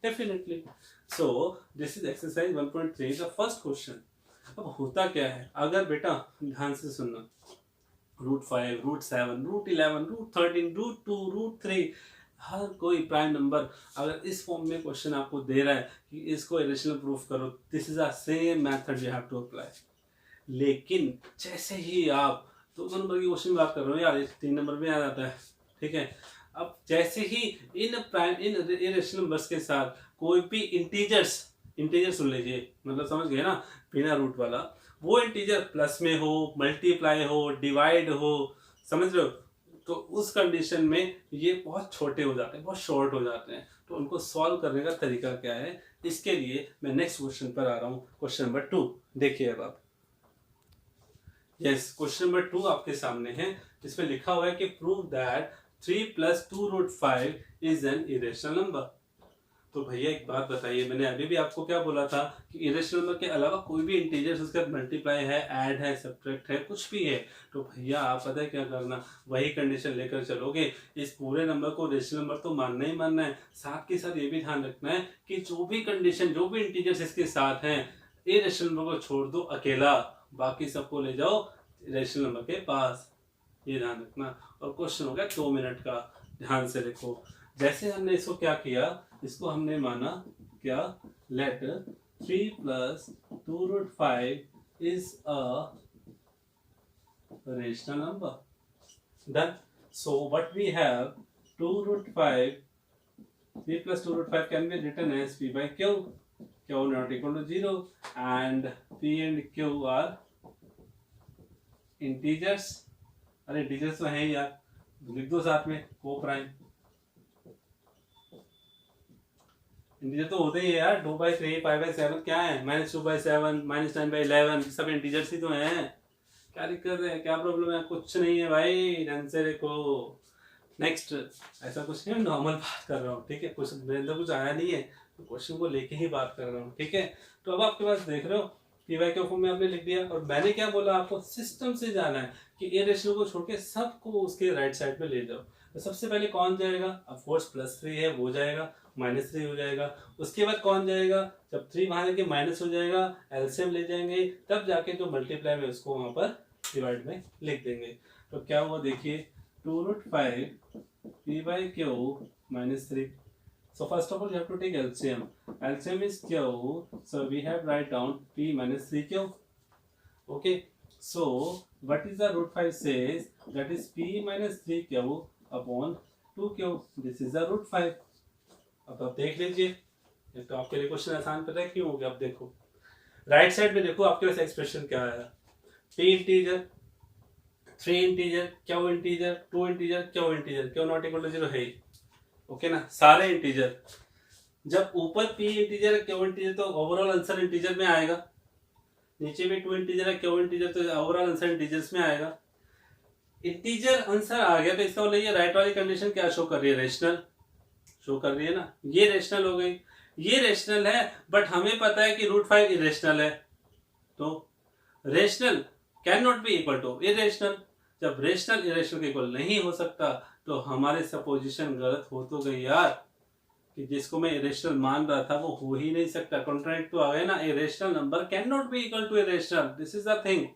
definitely. So this is exercise 1.3 का फर्स्ट क्वेश्चन। अब होता क्या है, अगर बेटा ध्यान से सुनना, √5, √7, √11, √13, √2, √3 हर कोई प्राइम नंबर अगर इस फॉर्म में क्वेश्चन आपको दे रहा है कि इसको इरेशनल प्रूफ करो, this is a same method you have to apply. लेकिन जैसे ही आप 2 नंबर की क्वेश्चन बात कर रहे हो यार, 3 नंबर में आ जाता है, ठीक है। अब जैसे ही इन इरेशनल नंबर्स के साथ कोई भी इंटीजर सुन लीजिए, मतलब समझ गए ना, बिना रूट वाला, वो इंटीजर प्लस में हो, मल्टीप्लाई हो, डिवाइड हो, समझ रहे हो, तो उस कंडीशन में ये बहुत छोटे हो जाते हैं, बहुत शॉर्ट हो जाते हैं। तो उनको सॉल्व करने का तरीका क्या है, इसके लिए मैं नेक्स्ट क्वेश्चन पर आ रहा हूँ, क्वेश्चन नंबर 2। देखिए अब आप, यस, क्वेश्चन नंबर 2 आपके सामने है, इसमें लिखा हुआ है कि prove that 3 + 2√5 is an irrational number. तो भैया एक बात बताइए, मैंने अभी भी आपको क्या बोला था कि इरेशनल नंबर के अलावा कोई भी इंटीजर उसके साथ मल्टीप्लाई है, ऐड है, सब्ट्रैक्ट है, कुछ भी है, तो भैया आप पता है क्या करना, वही कंडीशन लेकर चलोगे। इस पूरे नंबर को इरेशनल नंबर तो मानना ही मानना है, साथ के साथ ये भी ध्यान रखना है कि जो भी कंडीशन, जो भी इंटीजर्स इसके साथ हैं, इरेशनल नंबर को छोड़ दो अकेला, बाकी सबको ले जाओ इरेशनल नंबर के पास, ये ध्यान रखना। और क्वेश्चन हो गया 2 मिनट का, ध्यान से देखो। जैसे हमने इसको क्या किया, इसको हमने माना क्या, let 3 + 2√5 is a rational number. Then so what we have 2√5, 3 + 2√5 can be written as p by q, q not equal to 0 and p and q are integers। अरे इंटीजर्स तो हैं यार, लिख दो साथ में, को प्राइम इंटीजर तो होते ही है यार, 2/3, 5/7 क्या है, -2/7, -9/11 सब इंटीजर्स ही तो हैं, क्या दिक्कत है, क्या प्रॉब्लम है, कुछ नहीं है भाई, ढंग से देखो। नेक्स्ट, ऐसा कुछ नहीं, नॉर्मल बात कर रहा हूँ, ठीक है, कुछ मेरे अंदर कुछ आया नहीं है, तो क्वेश्चन को लेके ही बात कर रहा हूँ, ठीक है। तो अब आपके पास देख रहे हो पी वाई के फॉर्म में आपने लिख दिया, और मैंने क्या बोला आपको, सिस्टम से जाना है कि ए रेशियो को छोड़ के सबको उसके राइट साइड पे ले जाओ। तो सबसे पहले कौन जाएगा, ऑफ कोर्स +3 है वो जाएगा, -3 हो जाएगा। उसके बाद कौन जाएगा, जब 3 वहां जाके माइनस हो जाएगा, एलसीएम ले जाएंगे, तब जाके जो मल्टीप्लाई में उसको वहां पर डिवाइड में लिख देंगे। तो क्या हुआ देखिए, 2√5 p/q -3। So first of all you have to take LCM. LCM is q, so we have write down p - 3q. Okay, so what is the √5 says, that is p - 3q upon 2q. This is the √5. अब आप देख लीजिए, तो आपके लिए question आसान पता है क्यों हो गया। अब देखो राइट साइड में, देखो आपके पास एक्सप्रेशन क्या आया, p integer, 3 integer, q integer, 2 integer, q integer, q not equal to 0 है। ओके ना, सारे इंटीजर। जब ऊपर p इंटीजर है, क्यू इंटीजर, तो ओवरऑल आंसर इंटीजर में आएगा। नीचे भी 2 इंटीजर है, क्यू इंटीजर, तो ओवरऑल आंसर इंटीजर्स में आएगा। इंटीजर आंसर आ गया तो इसका मतलब ये राइट वाली कंडीशन क्या शो कर रही है, रेशनल शो कर रही है ना। ये रेशनल हो गई, ये रेशनल है, बट हमें पता है कि √5 इरेशनल है, तो rational can not be equal to irrational. जब रेशनल इरेशनल के इक्वल नहीं हो सकता तो हमारे सपोजिशन गलत हो तो गई यार, कि जिसको मैं इरेशनल मान रहा था वो हो ही नहीं सकता, कॉन्ट्रैक्ट तो आ गया ना। Irrational number can not be equal to irrational, this is the thing.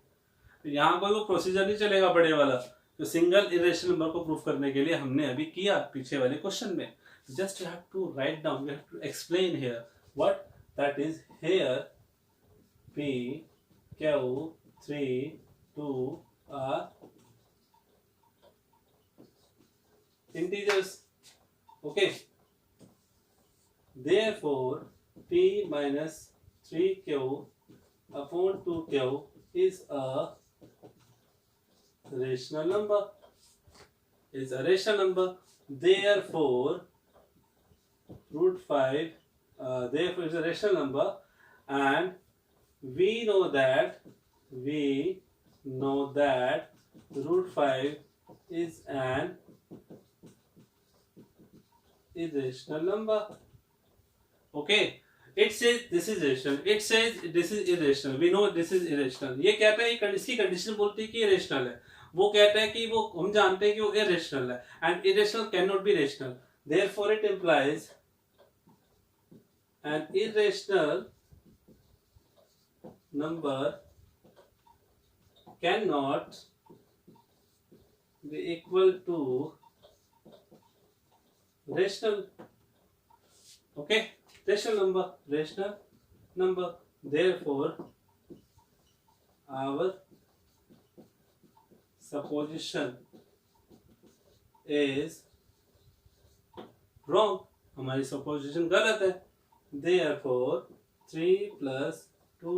यहाँ कोई वो प्रोसीजर नहीं चलेगा बड़े वाला, तो सिंगल इरेशनल नंबर को प्रूफ करने के लिए हमने अभी किया पीछे वाले क्वेश्चन में। Just you have to write down, you have to explain here what that is. Here p q 3 2 are integers, okay, therefore p minus 3q upon 2q is a rational number, is a rational number. Therefore √5 therefore is a rational number, and we know that √5 is an irrational number. Okay, it says this is rational, it says this is irrational, we know this is irrational. ये कहता है, इसकी condition बोलती है कि irrational है, वो कहता है कि वो हम जानते हैं कि वो irrational है, and irrational cannot be rational, therefore it implies an irrational number cannot be equal to rational, okay, rational number, therefore our supposition is wrong, हमारी supposition गलत है। Therefore 3 plus 2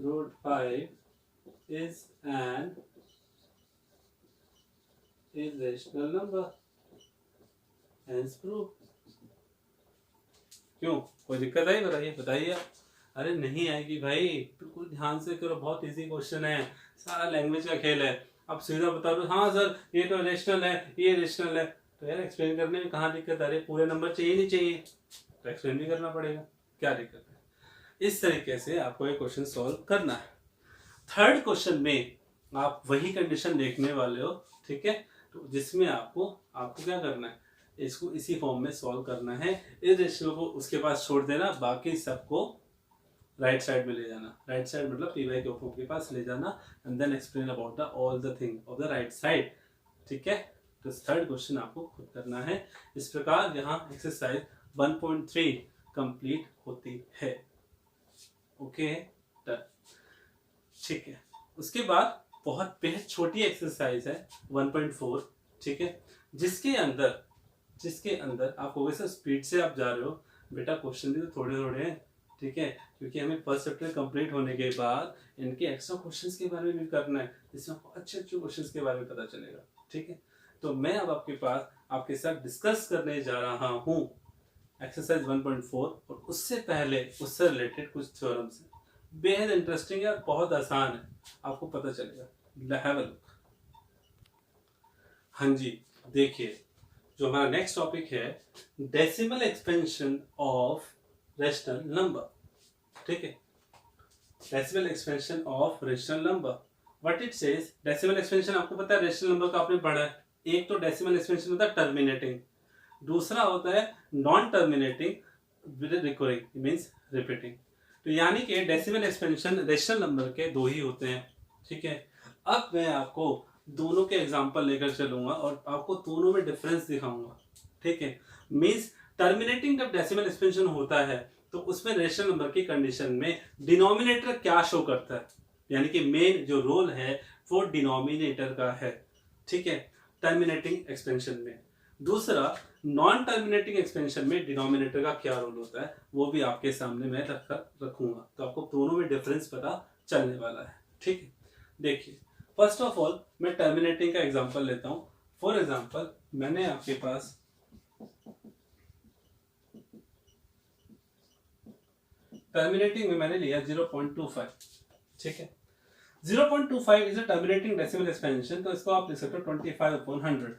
√5 is an irrational number, hence proof। क्यों, कोई दिक्कत आई बताइए। अरे नहीं आएगी भाई, बिल्कुल ध्यान से करो, बहुत इजी क्वेश्चन है, सारा लैंग्वेज का खेल है। अब सीधा बता दो हाँ सर ये तो रेशनल है, ये रेशनल है, तो यार एक्सप्लेन करने में कहाँ दिक्कत आ रही है, पूरे नंबर चाहिए नहीं चाहिए, तो एक्सप्लेन भी करना पड़ेगा, क्या दिक्कत है। इस तरीके से आपको ये क्वेश्चन सॉल्व करना है। थर्ड क्वेश्चन में आप वही कंडीशन देखने वाले हो, ठीक है, तो जिसमें आपको क्या करना है, इसको इसी फॉर्म में सॉल्व करना है। इस रेशियो को उसके पास छोड़ देना, बाकी सबको राइट साइड में ले जाना। राइट साइड मतलब पी वाई क्यू के पास ले जाना, and then explain about the all the thing of the right side, ठीक है। तो थर्ड क्वेश्चन आपको खुद करना है। इस प्रकार यहाँ एक्सरसाइज 1.3 कंप्लीट होती है। ओके डन, ठीक है। उसके बाद बहुत बेहद छोटी एक्सरसाइज है 1.4, ठीक है, जिसके अंदर आपको वैसे स्पीड से आप जा रहे हो बेटा, क्वेश्चन भी तो थोड़े थोड़े हैं, ठीक है, क्योंकि हमें फर्स्ट चैप्टर कंप्लीट होने के बाद इनके एक्स्ट्रा क्वेश्चंस के बारे में भी करना है, जिसमें आपको अच्छे क्वेश्चंस के बारे में पता चलेगा, ठीक है। तो मैं अब आपके साथ डिस्कस करने जा रहा हूँ एक्सरसाइज 1.4, और उससे पहले उससे रिलेटेड कुछ थ्योरम्स हैं, बेहद इंटरेस्टिंग है, बहुत आसान है, आपको पता चलेगा। Have a look. हाँ जी, देखिए जो हमारा नेक्स्ट टॉपिक है, decimal expansion of rational number, ठीक है, decimal expansion of rational number. What it says, decimal expansion आपको पता है रेशनल नंबर का आपने पढ़ा है। एक तो डेसिमल एक्सपेंशन होता है टर्मिनेटिंग, दूसरा होता है non terminating with recurring means repeating. तो यानी कि डेसिमल एक्सपेंशन रेशनल नंबर के दो ही होते हैं, ठीक है। अब मैं आपको दोनों के एग्जांपल लेकर चलूंगा और आपको दोनों में डिफरेंस दिखाऊंगा, ठीक है। मींस टर्मिनेटिंग जब डेसिमल एक्सपेंशन होता है तो उसमें रेशनल नंबर की कंडीशन में डिनोमिनेटर क्या शो करता है, यानी कि मेन जो रोल है वो डिनोमिनेटर का है, ठीक है, टर्मिनेटिंग एक्सपेंशन में। दूसरा नॉन टर्मिनेटिंग एक्सपेंशन में डिनोमिनेटर का क्या रोल होता है वो भी आपके सामने मैं रखूंगा, तो आपको दोनों में डिफरेंस पता चलने वाला है, ठीक है। देखिए फर्स्ट ऑफ ऑल मैं टर्मिनेटिंग का एग्जांपल लेता हूं। फॉर एग्जांपल मैंने आपके पास टर्मिनेटिंग में मैंने लिया 0.25, ठीक है। 0.25 is a terminating decimal expansion, तो इसको आप लिख सकते हो 25/100,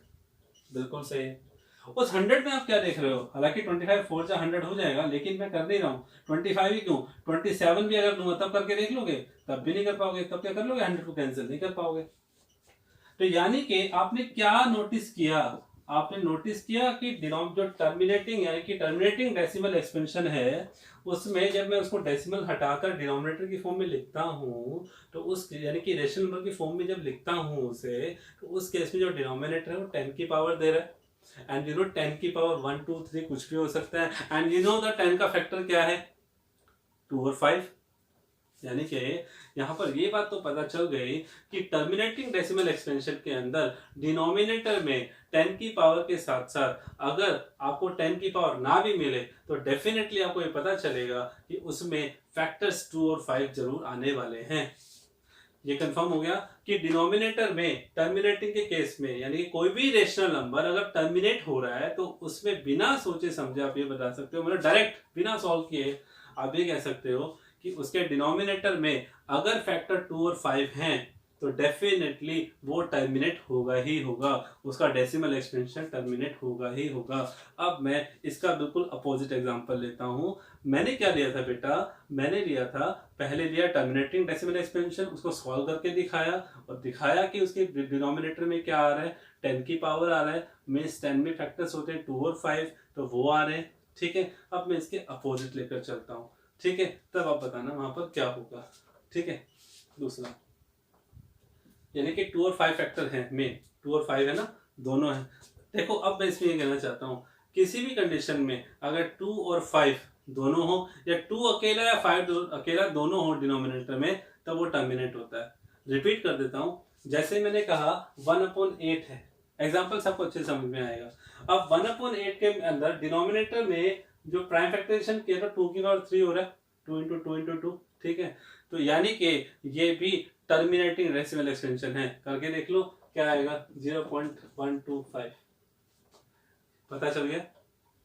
बिल्कुल सही है। उस 100 में आप क्या देख रहे हो, हालांकि 25 4 जा 100 हो जाएगा, लेकिन मैं कर नहीं रहा हूँ 25 ही क्यों, 27 भी अगर दूंगा तब करके देख लोगे, तब भी नहीं कर पाओगे, तब क्या कर लोगे, 100 को कैंसिल नहीं कर पाओगे। तो यानी कि आपने क्या नोटिस किया, आपने नोटिस किया कि जो टर्मिनेटिंग यानी कि टर्मिनेटिंग डेसिमल एक्सपेंशन है, उसमें जब मैं उसको डेसिमल हटाकर डिनोमिनेटर की फॉर्म में लिखता हूं, तो उस यानी कि रेशनल नंबर की फॉर्म में जब लिखता हूं उसे, तो उस केस में जो डिनोमिनेटर है वो 10 की पावर दे रहा है, एंड 10 की पावर 1 2 3 कुछ भी हो सकता है, एंड द 10 का फैक्टर क्या है, 2 और 5। यानी कि यहां पर ये बात तो पता चल गई कि टर्मिनेटिंग डेसिमल एक्सपेंशन के अंदर डिनोमिनेटर में 10 की पावर के साथ साथ अगर आपको 10 की पावर ना भी मिले तो डेफिनेटली आपको ये पता चलेगा कि उसमें फैक्टर्स 2 और 5 जरूर आने वाले हैं। ये कंफर्म हो गया कि डिनोमिनेटर में टर्मिनेटिंग के केस में यानी कि कोई भी रेशनल नंबर अगर टर्मिनेट हो रहा है तो उसमें बिना सोचे समझे आप ये बता सकते हो, मतलब डायरेक्ट बिना सॉल्व किए आप ये कह सकते हो कि उसके डिनोमिनेटर में अगर फैक्टर 2 और 5 हैं तो डेफिनेटली वो टर्मिनेट होगा ही होगा, उसका डेसिमल एक्सपेंशन टर्मिनेट होगा ही होगा। अब मैं इसका बिल्कुल अपोजिट एग्जांपल लेता हूं। मैंने क्या लिया था बेटा, मैंने लिया था, पहले लिया टर्मिनेटिंग डेसिमल एक्सपेंशन, उसको सॉल्व करके दिखाया और दिखाया कि उसके डिनोमिनेटर में क्या आ रहा है, 10 की पावर आ रहा है, मीन्स 10 में फैक्टर्स होते हैं 2 और 5, तो वो आ रहे हैं, ठीक है। अब मैं इसके अपोजिट लेकर चलता हूँ, ठीक है, तब आप बताना वहां पर क्या होगा, ठीक है। दूसरा यानी कि 2 और 5 फैक्टर हैं, मेन 2 और 5 है ना, दोनों है। देखो अब मैं इसमें ये कहना चाहता हूँ, किसी भी कंडीशन में अगर 2 और 5 दोनों हो या 2 अकेला या 5 अकेला दोनों हो डिनोमिनेटर में, तब वो टर्मिनेट होता है। रिपीट कर देता हूँ, जैसे मैंने कहा 1/8 है, एग्जाम्पल सबको अच्छे समझ में आएगा। अब 1/8 के अंदर डिनोमिनेटर में जो प्राइम फैक्टराइजेशन किया था 2 की पावर 3 हो रहा है, 2 × 2 × 2, ठीक है। तो यानी कि ये भी टर्मिनेटिंग डेसिमल एक्सपेंशन है, करके देख लो क्या आएगा, 0.125। पता चल गया,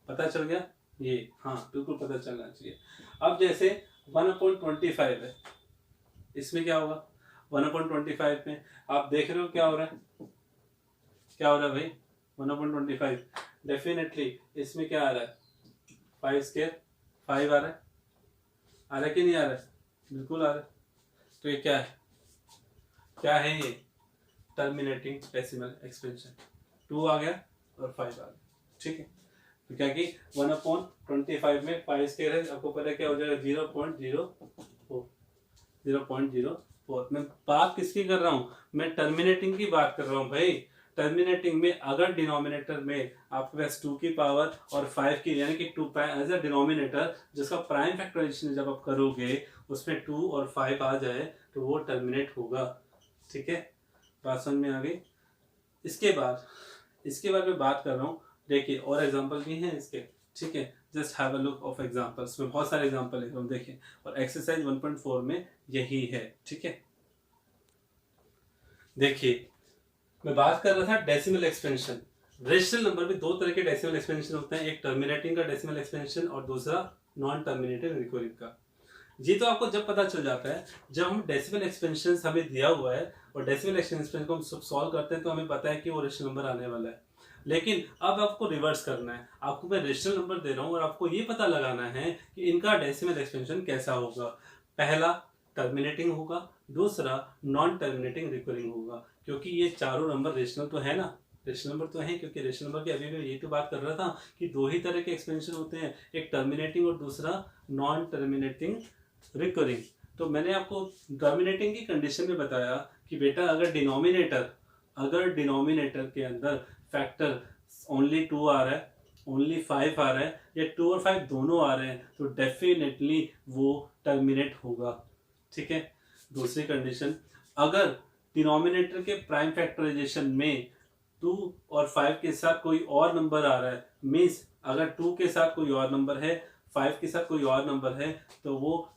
पता चल गया ये, हाँ बिल्कुल पता चलना चाहिए। अब जैसे 1/25 है, इसमें क्या होगा, 1/25 में आप देख रहे हो क्या हो रहा है, क्या हो रहा है भाई, 1/25 डेफिनेटली इसमें क्या आ रहा है, 5² 5 आ रहा है कि नहीं आ रहा है, बिल्कुल आ रहा है। तो ये क्या है, क्या है ये, टर्मिनेटिंग डेसिमल एक्सपेंशन, 2 आ गया और 5 आ गया, ठीक है। तो क्या कि 1/25 में 5² है, आपको पता क्या हो जाएगा, 0.04, 0.04। मैं बात किसकी कर रहा हूं, मैं टर्मिनेटिंग की बात कर रहा हूं भाई। टर्मिनेटिंग में अगर डिनोमिनेटर में आपके पास 2 की पावर और 5 की यानी कि 2 एज अ डिनोमिनेटर जिसका प्राइम फैक्टराइजेशन जब आप करोगे उसमें 2 और 5 आ जाए तो वो टर्मिनेट होगा, ठीक है। बात समझ में आ गई। इसके बाद मैं बात कर रहा हूँ, देखिए और एग्जांपल भी हैं इसके, ठीक है। Just have a look of examples, में बहुत सारे एग्जांपल है, हम देखें, और एक्सरसाइज 1.4 में यही है, ठीक है। देखिए मैं बात कर रहा था डेसिमल एक्सपेंशन। रेशनल नंबर में 2 तरह के डेसिमल एक्सपेंशन होते हैं, एक टर्मिनेटिंग का डेसिमल एक्सपेंशन और दूसरा नॉन टर्मिनेटिंग रिकरिंग का। ये तो आपको जब पता चल जाता है जब हम डेसिमल एक्सपेंशन हमें दिया हुआ है और डेसिमल एक्सपेंशन को हम सॉल्व करते हैं तो हमें पता है कि वो रेशनल नंबर आने वाला है। लेकिन अब आपको रिवर्स करना है, आपको मैं रेशनल नंबर दे रहा हूं और आपको ये पता लगाना है कि इनका डेसिमल एक्सपेंशन कैसा होगा। पहला टर्मिनेटिंग होगा, दूसरा नॉन टर्मिनेटिंग रिकरिंग होगा, क्योंकि ये चारों नंबर रेशनल तो है ना, रेशनल नंबर तो है, क्योंकि रेशनल नंबर की अभी मैं ये तो बात कर रहा था कि 2 ही तरह के एक्सपेंशन होते हैं, एक टर्मिनेटिंग और दूसरा नॉन टर्मिनेटिंग रिकरिंग। तो मैंने आपको टर्मिनेटिंग की कंडीशन में बताया कि बेटा अगर डिनोमिनेटर के अंदर फैक्टर ओनली 2 आ रहा है, ओनली 5 आ रहा है, या 2 और 5 दोनों आ रहे हैं तो डेफिनेटली वो टर्मिनेट होगा, ठीक है। दूसरी कंडीशन, अगर डिनोमिनेटर के प्राइम फैक्टराइजेशन में 2 और 5 के साथ कोई और नंबर आ रहा है, मीन्स अगर 2 के साथ कोई और नंबर है, 5 के साथ कोई और नंबर है, तो वो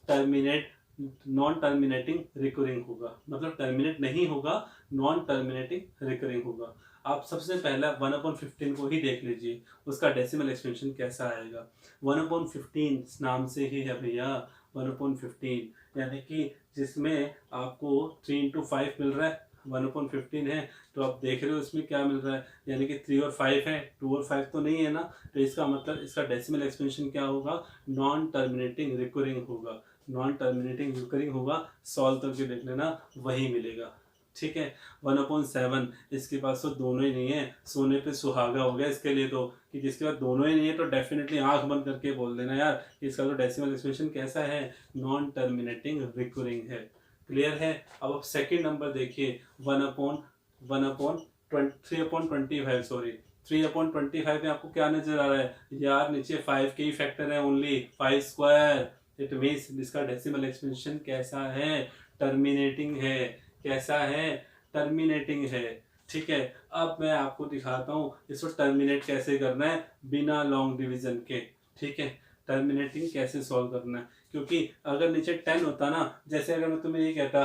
नॉन टर्मिनेटिंग रिकरिंग होगा, मतलब टर्मिनेट नहीं होगा, नॉन टर्मिनेटिंग रिकरिंग होगा। आप सबसे पहला 1/15 को ही देख लीजिए, उसका डेसिमल एक्सपेंशन कैसा आएगा। 1/15 नाम से ही है भैया, 1/15, यानी कि जिसमें आपको 3 × 5 मिल रहा है, 1/15 है, तो आप देख रहे हो इसमें क्या मिल रहा है, यानी कि 3 और 5 है, 2 और 5 तो नहीं है ना, तो इसका मतलब इसका डेसिमल एक्सपेंशन क्या होगा, नॉन टर्मिनेटिंग रिकरिंग होगा, नॉन टर्मिनेटिंग रिकरिंग होगा, सॉल्व करके देख लेना वही मिलेगा। ठीक है, 1/7, इसके पास तो दोनों ही नहीं है, सोने पे सुहागा हो गया इसके लिए तो, कि जिसके पास दोनों ही नहीं है तो डेफिनेटली आंख बंद करके बोल देना यार कि इसका तो डेसिमल एक्सपेंशन कैसा है, नॉन टर्मिनेटिंग रिकरिंग है। क्लियर है। अब आप सेकंड नंबर देखिए, 3/25, सॉरी 3/25 में आपको क्या नजर आ रहा है यार, नीचे 5 के ही फैक्टर है, ओनली 5 स्क्वायर, इट मीन्स इसका डेसिमल एक्सपेंशन कैसा है, टर्मिनेटिंग है। कैसा है, टर्मिनेटिंग है। ठीक है, अब मैं आपको दिखाता हूँ इसको टर्मिनेट कैसे करना है बिना लॉन्ग डिवीजन के। ठीक है, टर्मिनेटिंग कैसे सॉल्व करना है, क्योंकि अगर नीचे 10 होता ना, जैसे अगर मैं तुम्हें ये कहता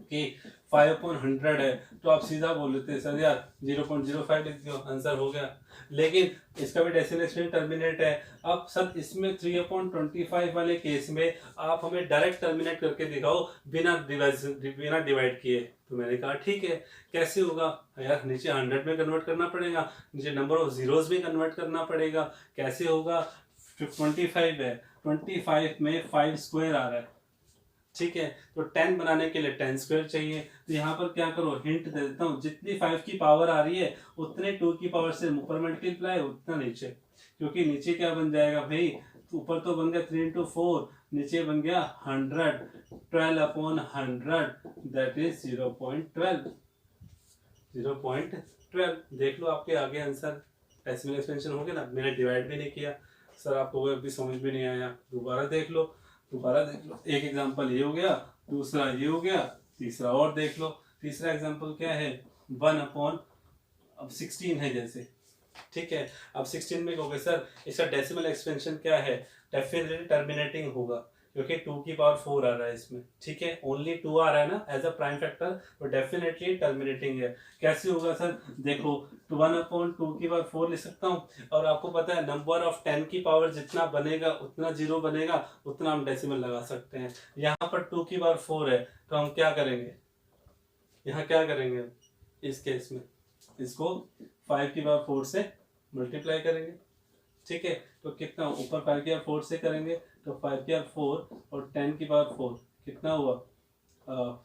कि 5/100 है, तो आप सीधा बोल लेते सर यार 0.05 लिख दो, आंसर हो गया। लेकिन इसका भी डेसिमल एक्सपेंशन टर्मिनेट है। अब सर इसमें 3/25 वाले केस में आप हमें डायरेक्ट टर्मिनेट करके दिखाओ बिना डिवाइड किए। तो मैंने कहा ठीक है, कैसे होगा यार, नीचे 100 में कन्वर्ट करना पड़ेगा, नीचे नंबर ऑफ जीरोस में कन्वर्ट करना पड़ेगा। कैसे होगा, 25 है, 25 में 5 स्क्वायर आ रहा है। ठीक है, तो 10 बनाने के लिए 10 स्क्वायर चाहिए। तो यहाँ पर क्या करो, हिंट दे देता हूँ, जितनी 5 की पावर आ रही है उतने 2 की पावर से ऊपर मल्टीप्लाई, उतना नीचे, क्योंकि नीचे क्या बन जाएगा भाई, ऊपर तो बन गया 3 × 4, नीचे बन गया 100, 12/100 दैट इज 0.12। देख लो आपके आगे आंसर, डेसिमल एक्सपेंशन हो गया ना, मैंने डिवाइड भी नहीं किया। सर आपको अभी समझ में नहीं आया, दोबारा देख लो। एक एग्जांपल ये हो गया, दूसरा ये हो गया, तीसरा और देख लो। तीसरा एग्जांपल क्या है, 1/16 है जैसे। ठीक है, अब 16 में कहोगे सर इसका डेसिमल एक्सपेंशन क्या है, डेफिनेटली टर्मिनेटिंग होगा, क्योंकि 2 की पावर 4 आ रहा है इसमें। ठीक है, ओनली 2 आ रहा है ना एज अ प्राइम फैक्टर, तो डेफिनेटली टर्मिनेटिंग है। कैसे होगा सर, देखो 1/2 की पावर 4 लिख सकता हूँ, और आपको पता है नंबर ऑफ 10 की पावर जितना बनेगा उतना जीरो बनेगा, उतना हम डेसिमल लगा सकते हैं। यहाँ पर 2 की पावर 4 है, तो हम क्या करेंगे, यहाँ क्या करेंगे, इस केस में इसको 5 की पावर 4 से मल्टीप्लाई करेंगे। ठीक है, तो कितना ऊपर 5 की पावर 4 से करेंगे, तो 5 की पावर 4 और 10 की पावर 4 कितना हुआ,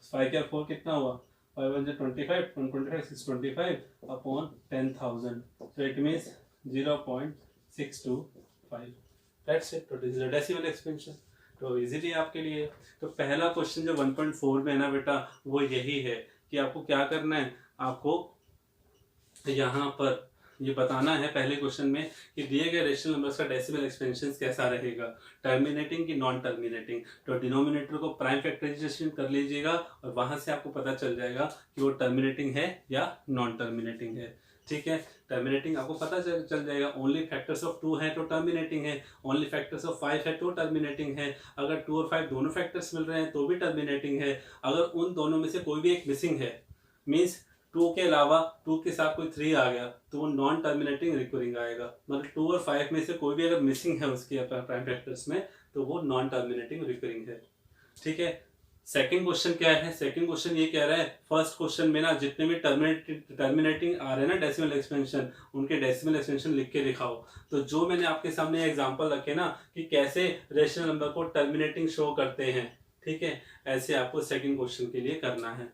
5 की पावर 4 कितना हुआ, 5 1 25, 125 625 upon 10,000, so it means 0.625, that's it, तो दिस इज डेसिमल एक्सपेंशन। तो इजीली आपके लिए, तो पहला क्वेश्चन जो 1.4 में है ना बेटा, वो यही है कि आपको क्या करना है, आपको यहाँ पर ये बताना है पहले क्वेश्चन में कि दिए गए रेशनल नंबर्स का डेसिमल एक्सपेंशन कैसा रहेगा, टर्मिनेटिंग की नॉन टर्मिनेटिंग। तो डिनोमिनेटर को प्राइम फैक्टराइजेशन कर लीजिएगा और वहां से आपको पता चल जाएगा कि वो टर्मिनेटिंग है या नॉन टर्मिनेटिंग है। ठीक है, टर्मिनेटिंग आपको पता चल जाएगा, ओनली फैक्टर्स ऑफ 2 है तो टर्मिनेटिंग है, ओनली फैक्टर्स ऑफ 5 है तो टर्मिनेटिंग है, अगर 2 और 5 दोनों फैक्टर्स मिल रहे हैं तो भी टर्मिनेटिंग है, अगर उन दोनों में से कोई भी एक मिसिंग है, मीन्स 2 के अलावा 2 के साथ कोई 3 आ गया, तो वो नॉन टर्मिनेटिंग रिकरिंग आएगा। मतलब 2 और 5 में से कोई भी अगर मिसिंग है उसके प्राइम फैक्टर्स में, तो वो नॉन टर्मिनेटिंग रिकरिंग है। ठीक है, सेकंड क्वेश्चन क्या है, सेकंड क्वेश्चन ये कह रहा है, फर्स्ट क्वेश्चन में ना जितने भी टर्मिनेटिंग आ रहे हैं ना डेसिमल एक्सपेंशन, उनके डेसिमल एक्सपेंशन लिख के दिखाओ। तो जो मैंने आपके सामने एग्जांपल रखे ना कि कैसे रेशनल नंबर को टर्मिनेटिंग शो करते हैं, ठीक है, ऐसे आपको सेकंड क्वेश्चन के लिए करना है।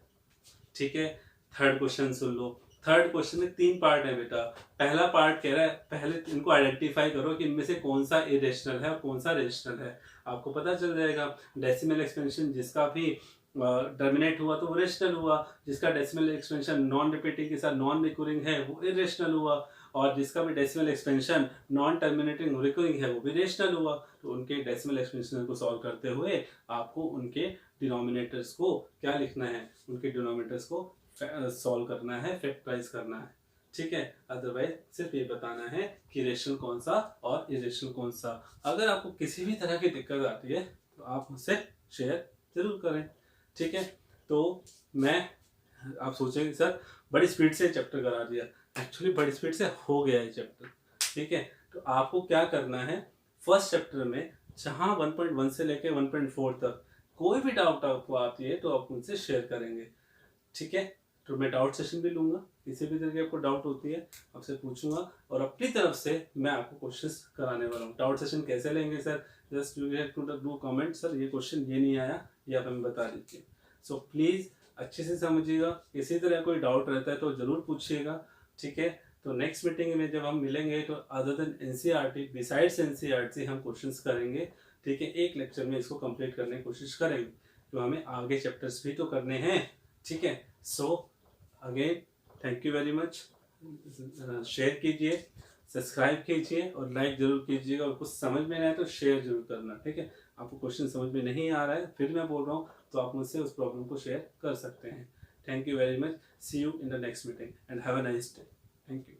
ठीक है, थर्ड क्वेश्चन सुन लो। थर्ड क्वेश्चन में 3 पार्ट है बेटा। पहला पार्ट कह रहा है पहले इनको आइडेंटिफाई करो कि इनमें से कौन सा इरेशनल है और कौन सा रेशनल है। आपको पता चल जाएगा डेसिमल एक्सपेंशन जिसका भी टर्मिनेट हुआ तो वो रेशनल हुआ, जिसका डेसिमल एक्सपेंशन नॉन रिपीटिंग के साथ नॉन रिकरिंग है वो इरेशनल हुआ, और जिसका भी decimal expansion non terminating recurring है वो भी रेशनल हुआ। तो उनके डेसिमल एक्सपेंशन को सॉल्व करते हुए आपको उनके डिनोमिनेटर्स को क्या लिखना है, उनके डिनोमिनेटर्स को सॉल्व करना है, फैक्टराइज करना है। ठीक है, अदरवाइज सिर्फ ये बताना है कि रेशनल कौन सा और इरेशनल कौन सा। अगर आपको किसी भी तरह की दिक्कत आती है तो आप मुझसे शेयर जरूर करें। ठीक है, तो आप सोचेंगे सर बड़ी स्पीड से चैप्टर करा दिया, एक्चुअली बड़ी स्पीड से हो गया है चैप्टर। ठीक है, तो आपको क्या करना है, फर्स्ट चैप्टर में जहाँ 1.1 से लेके 1.4 तक कोई भी डाउट आपको आती है तो आप मुझसे शेयर करेंगे, ठीक है। तो मैं डाउट सेशन भी लूंगा, किसी भी तरह की आपको डाउट होती है आपसे पूछूंगा, और अपनी तरफ से मैं आपको क्वेश्चंस कराने वाला हूँ। डाउट सेशन कैसे लेंगे sir, just you have to do comment, sir ये क्वेश्चन ये नहीं आया, ये आप हमें बता दीजिए। सो प्लीज़ अच्छे से समझिएगा, किसी तरह कोई डाउट रहता है तो ज़रूर पूछिएगा, ठीक है। तो नेक्स्ट मीटिंग में जब हम मिलेंगे तो other than NCERT, besides NCERT हम क्वेश्चंस करेंगे, ठीक है। एक लेक्चर में इसको कंप्लीट करने की कोशिश करेंगे, तो हमें आगे चैप्टर्स भी तो करने हैं, ठीक है। So again thank you very much. Share कीजिए, सब्सक्राइब कीजिए और लाइक जरूर कीजिएगा, और कुछ समझ में नहीं आए तो शेयर जरूर करना, ठीक है। आपको क्वेश्चन समझ में नहीं आ रहा है फिर मैं बोल रहा हूँ तो आप मुझसे उस प्रॉब्लम को शेयर कर सकते हैं। Thank you very much, see you in the next meeting and have a nice day. Thank you.